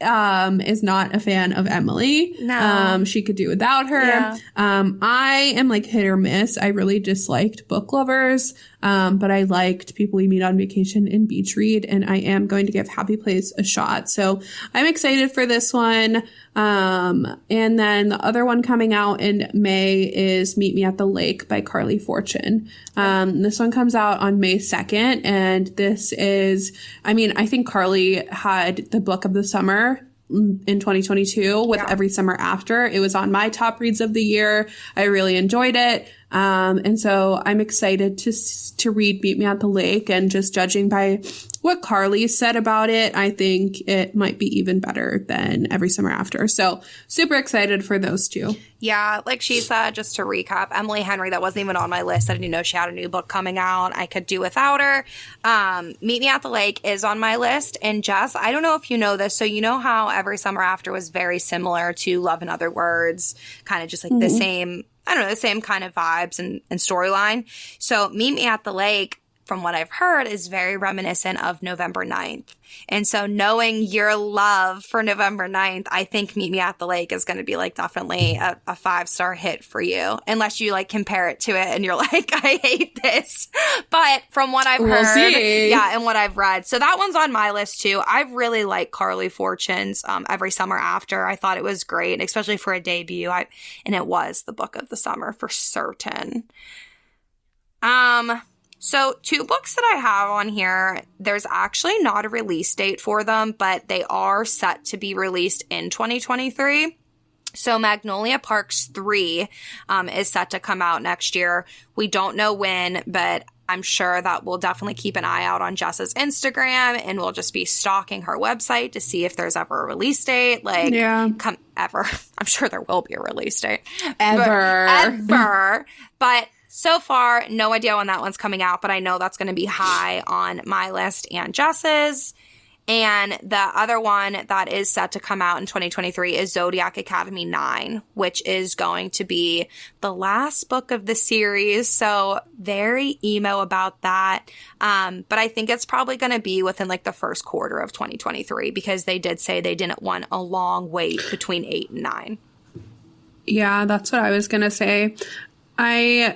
is not a fan of Emily. No. She could do without her. Yeah. I am like hit or miss. I really disliked Book Lovers, but I liked People We Meet on Vacation and Beach Read, and I am going to give Happy Place a shot. So I'm excited for this one. And then the other one coming out in May is Meet Me at the Lake by Carly Fortune. This one comes out on May 2nd, and this is, I mean, I think Carly had the book of the summer in 2022 with Every Summer After. It was on my top reads of the year. I really enjoyed it. And so I'm excited to read Meet Me at the Lake, and just judging by what Carly said about it, I think it might be even better than Every Summer After. So super excited for those two. Yeah, like she said, just to recap, Emily Henry, that wasn't even on my list. I didn't know she had a new book coming out. I could do without her. Meet Me at the Lake is on my list. And Jess, I don't know if you know this. So you know how Every Summer After was very similar to Love in Other Words, kind of just like the same, I don't know, the same kind of vibes and storyline. So Meet Me at the Lake, from what I've heard, is very reminiscent of November 9th. And so knowing your love for November 9th, I think Meet Me at the Lake is going to be like definitely a 5-star hit for you, unless you like compare it to it and you're like, I hate this. But from what I've heard, yeah, and what I've read. So that one's on my list too. I really like Carly Fortune's Every Summer After. I thought it was great, especially for a debut. And it was the book of the summer for certain. So 2 books that I have on here, there's actually not a release date for them, but they are set to be released in 2023. So Magnolia Parks 3 is set to come out next year. We don't know when, but I'm sure that we'll definitely keep an eye out on Jess's Instagram, and we'll just be stalking her website to see if there's ever a release date. Like, ever. I'm sure there will be a release date. Ever. But so far, no idea when that one's coming out, but I know that's going to be high on my list and Jess's. And the other one that is set to come out in 2023 is Zodiac Academy 9, which is going to be the last book of the series. So very emo about that. But I think it's probably going to be within like the first quarter of 2023, because they did say they didn't want a long wait between 8 and 9. Yeah, that's what I was going to say.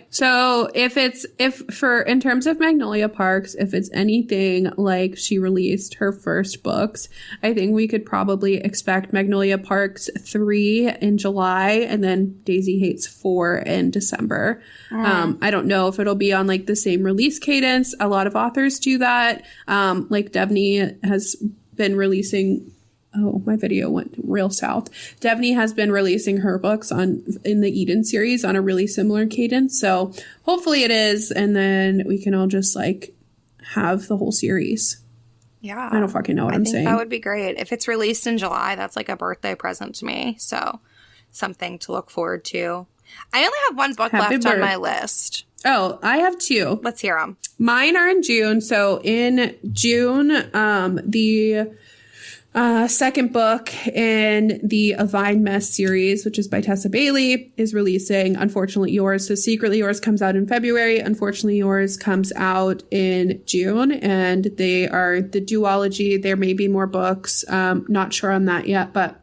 So in terms of Magnolia Parks, if it's anything like she released her first books, I think we could probably expect Magnolia Parks 3 in July, and then Daisy Hates 4 in December. I don't know if it'll be on like the same release cadence. A lot of authors do that. Like Devney has been releasing. Oh, my video went real south. Devney has been releasing her books in the Eden series on a really similar cadence. So hopefully it is. And then we can all just like have the whole series. Yeah. I don't fucking know what I'm saying. That would be great. If it's released in July, that's like a birthday present to me. So something to look forward to. I only have one book left on my list. Oh, I have 2. Let's hear them. Mine are in June. So in June, the second book in the A Vine Mess series, which is by Tessa Bailey, is releasing Unfortunately Yours. So Secretly Yours comes out in February. Unfortunately Yours comes out in June, and they are the duology. There may be more books. Not sure on that yet, but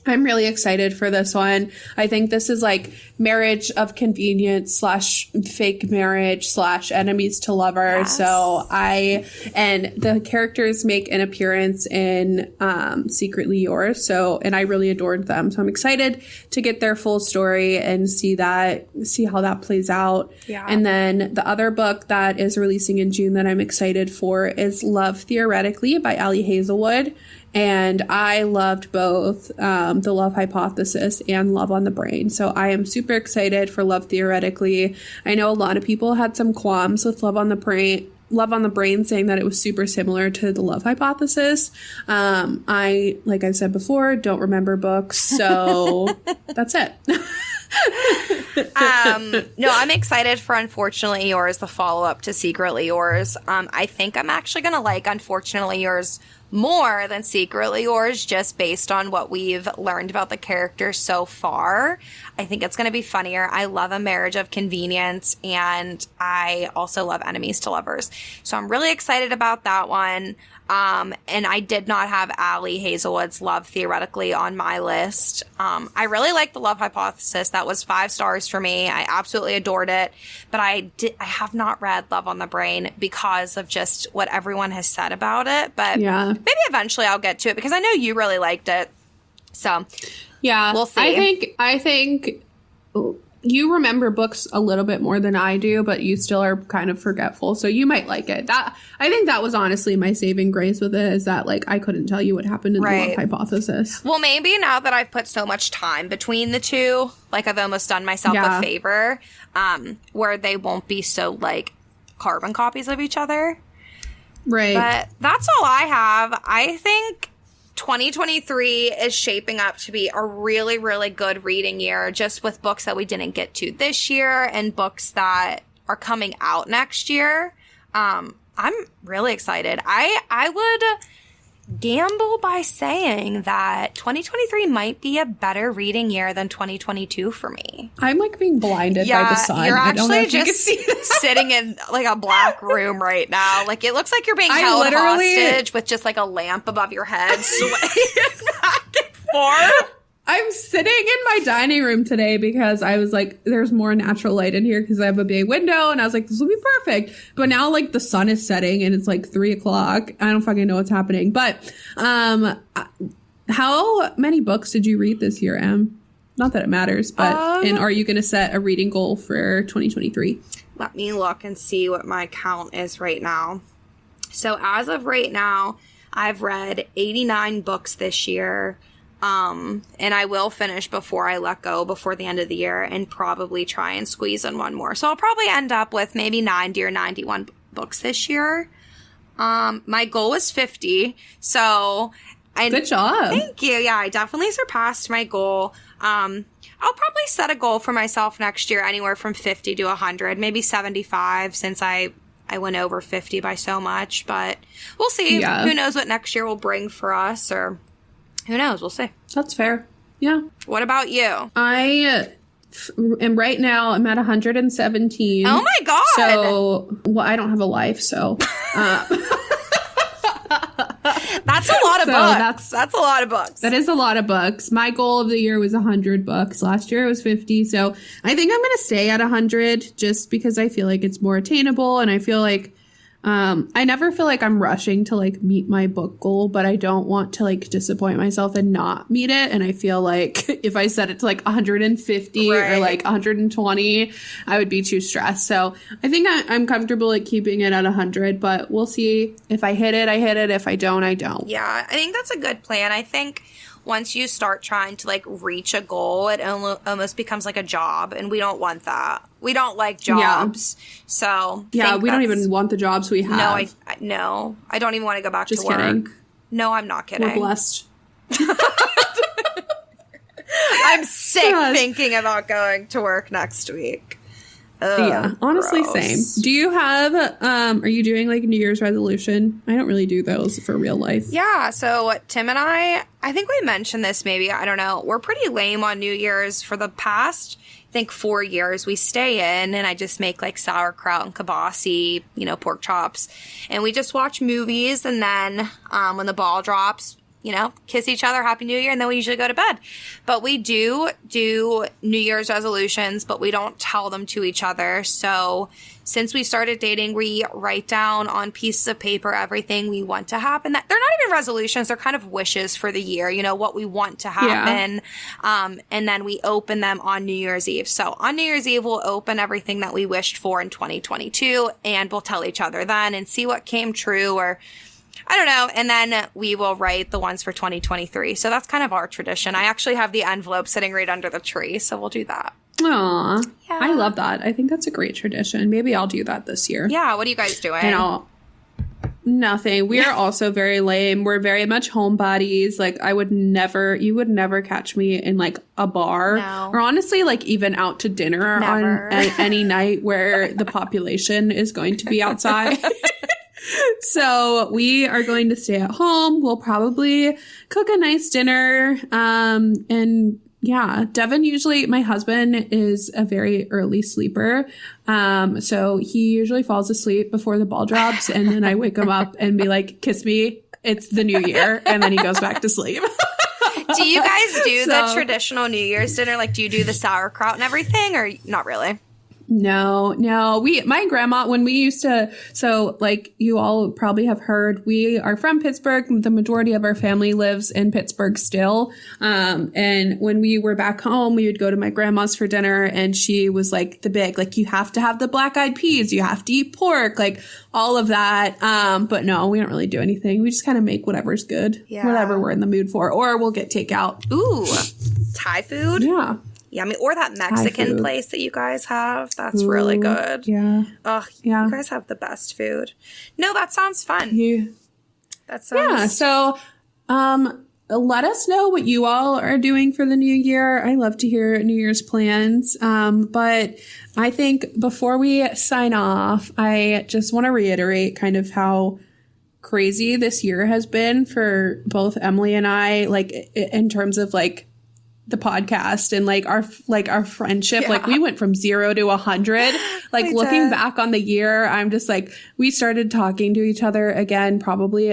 I'm really excited for this one. I think this is like marriage of convenience / fake marriage / enemies to lovers. Yes. So and the characters make an appearance in Secretly Yours. And I really adored them. So I'm excited to get their full story and see how that plays out. Yeah. And then the other book that is releasing in June that I'm excited for is Love Theoretically by Ali Hazelwood. And I loved both The Love Hypothesis and Love on the Brain. So I am super excited for Love Theoretically. I know a lot of people had some qualms with Love on the Brain, saying that it was super similar to The Love Hypothesis. I, like I said before, don't remember books. So that's it. No, I'm excited for Unfortunately Yours, the follow-up to Secretly Yours. I think I'm actually going to like Unfortunately Yours more than Secretly Yours, just based on what we've learned about the character so far. I think it's going to be funnier. I love A Marriage of Convenience, and I also love Enemies to Lovers. So I'm really excited about that one. And I did not have Allie Hazelwood's Love Theoretically on my list. I really liked The Love Hypothesis. That was 5 stars for me. I absolutely adored it. But I have not read Love on the Brain because of just what everyone has said about it. But maybe eventually I'll get to it because I know you really liked it. So yeah, we'll see. I think you remember books a little bit more than I do, but you still are kind of forgetful. So you might like it. I think that was honestly my saving grace with it, is that like I couldn't tell you what happened in The Love Hypothesis. Well, maybe now that I've put so much time between the two, like I've almost done myself a favor, where they won't be so like carbon copies of each other. Right. But that's all I have. I think 2023 is shaping up to be a really, really good reading year, just with books that we didn't get to this year and books that are coming out next year. I'm really excited. I would gamble by saying that 2023 might be a better reading year than 2022 for me. I'm like being blinded by the sun. You're I don't know actually if just you can see sitting in like a black room right now. Like it looks like you're being held hostage with just like a lamp above your head, swaying back and forth. I'm sitting in my dining room today because I was like, there's more natural light in here because I have a big window, and I was like, this will be perfect. But now like the sun is setting and it's like 3:00. I don't fucking know what's happening. But how many books did you read this year, Em? Not that it matters, but and are you going to set a reading goal for 2023? Let me look and see what my count is right now. So as of right now, I've read 89 books this year. And I will finish before I let go before the end of the year and probably try and squeeze in one more. So I'll probably end up with maybe 90 or 91 books this year. My goal is 50. So good job. Thank you. Yeah, I definitely surpassed my goal. I'll probably set a goal for myself next year anywhere from 50 to 100, maybe 75 since I went over 50 by so much, but we'll see. Yeah. Who knows what next year will bring for us, or who knows? We'll see. That's fair. Yeah. What about you? I am right now, I'm at 117. Oh my God. So, well, I don't have a life, so. That's a lot of books. That's a lot of books. That is a lot of books. My goal of the year was 100 books. Last year it was 50. So I think I'm going to stay at 100 just because I feel like it's more attainable, and I feel like I never feel like I'm rushing to like meet my book goal, but I don't want to like disappoint myself and not meet it. And I feel like if I set it to like 150 or like 120, I would be too stressed. So I think I'm comfortable at keeping it at 100, but we'll see. If I hit it, I hit it. If I don't, I don't. Yeah, I think that's a good plan. I think once you start trying to like reach a goal, it almost becomes like a job, and we don't want that. We don't like jobs. Yeah. So yeah, we don't even want the jobs we have. No, I don't even want to go back Just to work. Kidding. No, I'm not kidding. We're blessed. I'm sick thinking about going to work next week. Yeah, honestly, gross. Same. Do you have, are you doing like New Year's resolution? I don't really do those for real life. Yeah, so Tim and I think we mentioned this maybe, I don't know, we're pretty lame on New Year's. For the past, I think 4 years, we stay in and I just make like sauerkraut and kibasi, pork chops. And we just watch movies, and then when the ball drops, kiss each other, Happy New Year, and then we usually go to bed. But we do New Year's resolutions, but we don't tell them to each other. So since we started dating, we write down on pieces of paper everything we want to happen. They're not even resolutions. They're kind of wishes for the year, what we want to happen. Yeah. And then we open them on New Year's Eve. So on New Year's Eve, we'll open everything that we wished for in 2022, and we'll tell each other then and see what came true, or I don't know. And then we will write the ones for 2023. So that's kind of our tradition. I actually have the envelope sitting right under the tree, so we'll do that. Aw, yeah. I love that. I think that's a great tradition. Maybe I'll do that this year. Yeah, what are you guys doing? Nothing. We are also very lame. We're very much homebodies. Like you would never catch me in like a bar, or honestly, like even out to dinner on any night where the population is going to be outside. So we are going to stay at home. We'll probably cook a nice dinner, and Yeah, Devin my husband is a very early sleeper. So he usually falls asleep before the ball drops, and then I wake him up and be like, kiss me, it's the new year. And then he goes back to sleep. Do you guys do the traditional New Year's dinner? Like, do you do the sauerkraut and everything, or not really? No. My grandma, when we used to, so like you all probably have heard, we are from Pittsburgh. The majority of our family lives in Pittsburgh still. And when we were back home, we would go to my grandma's for dinner, and she was like you have to have the black eyed peas. You have to eat pork, like all of that. But no, we don't really do anything. We just kind of make whatever's good, whatever we're in the mood for, or we'll get takeout. Ooh, Thai food. Yeah. Yummy. Or that Mexican place that you guys have. That's really good. Yeah. Oh, yeah. You guys have the best food. No, that sounds fun. That sounds... Yeah. So, let us know what you all are doing for the new year. I love to hear New Year's plans. But I think before we sign off, I just want to reiterate kind of how crazy this year has been for both Emily and I, like in terms of like the podcast and like our friendship. Like we went from 0 to 100. Like looking back on the year, I'm just like, we started talking to each other again, probably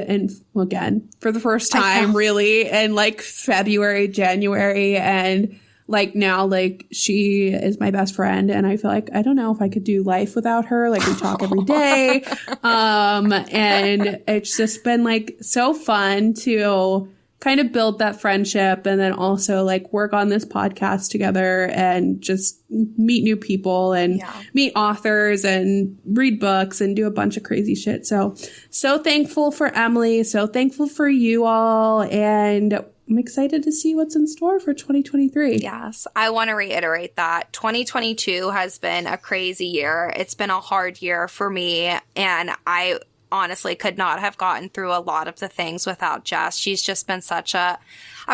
for the first time really in like February, January. And like now, like she is my best friend, and I feel like I don't know if I could do life without her. Like we talk every day. And it's just been like so fun to kind of build that friendship, and then also like work on this podcast together and just meet new people and meet authors and read books and do a bunch of crazy shit. So thankful for Emily. So thankful for you all. And I'm excited to see what's in store for 2023. Yes. I want to reiterate that 2022 has been a crazy year. It's been a hard year for me, and I honestly could not have gotten through a lot of the things without Jess. She's just been such a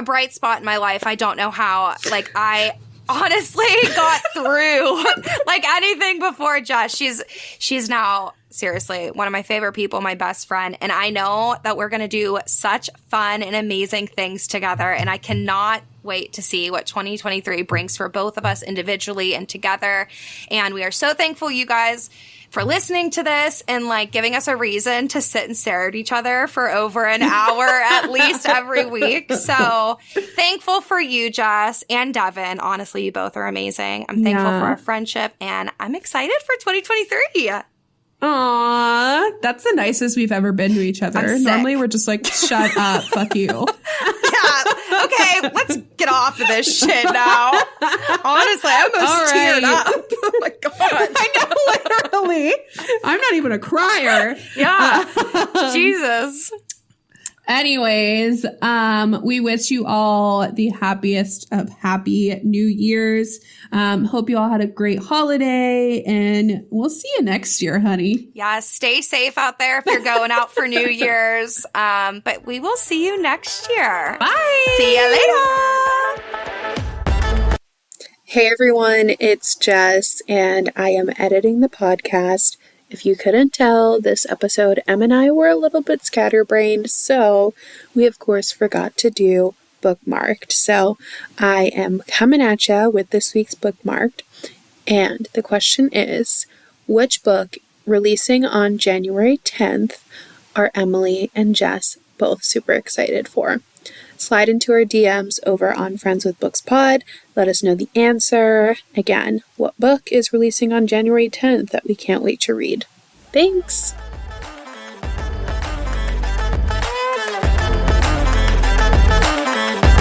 bright spot in my life. I don't know how, like, I honestly got through like anything before Jess. She's now seriously one of my favorite people, my best friend. And I know that we're going to do such fun and amazing things together. And I cannot wait to see what 2023 brings for both of us individually and together. And we are so thankful, you guys, for listening to this and like giving us a reason to sit and stare at each other for over an hour at least every week. So thankful for you, Jess and Devin. Honestly, you both are amazing. I'm thankful for our friendship, and I'm excited for 2023. Aw, that's the nicest we've ever been to each other. Normally we're just like, shut up, fuck you. Yeah, okay, let's get off of this shit now. Honestly, I almost teared up. Oh my God. I know, literally. I'm not even a crier. Yeah, Jesus. Anyways, we wish you all the happiest of happy New Years. Hope you all had a great holiday, and we'll see you next year, honey. Yeah, stay safe out there if you're going out for New Year's. But we will see you next year. Bye. See you later. Hey everyone, it's Jess, and I am editing the podcast. If you couldn't tell, this episode, Em and I were a little bit scatterbrained, so we of course forgot to do Bookmarked. So I am coming at ya with this week's Bookmarked, and the question is, which book releasing on January 10th are Emily and Jess both super excited for? Slide into our DMs over on Friends with Books Pod. Let us know the answer. Again, what book is releasing on January 10th that we can't wait to read? Thanks!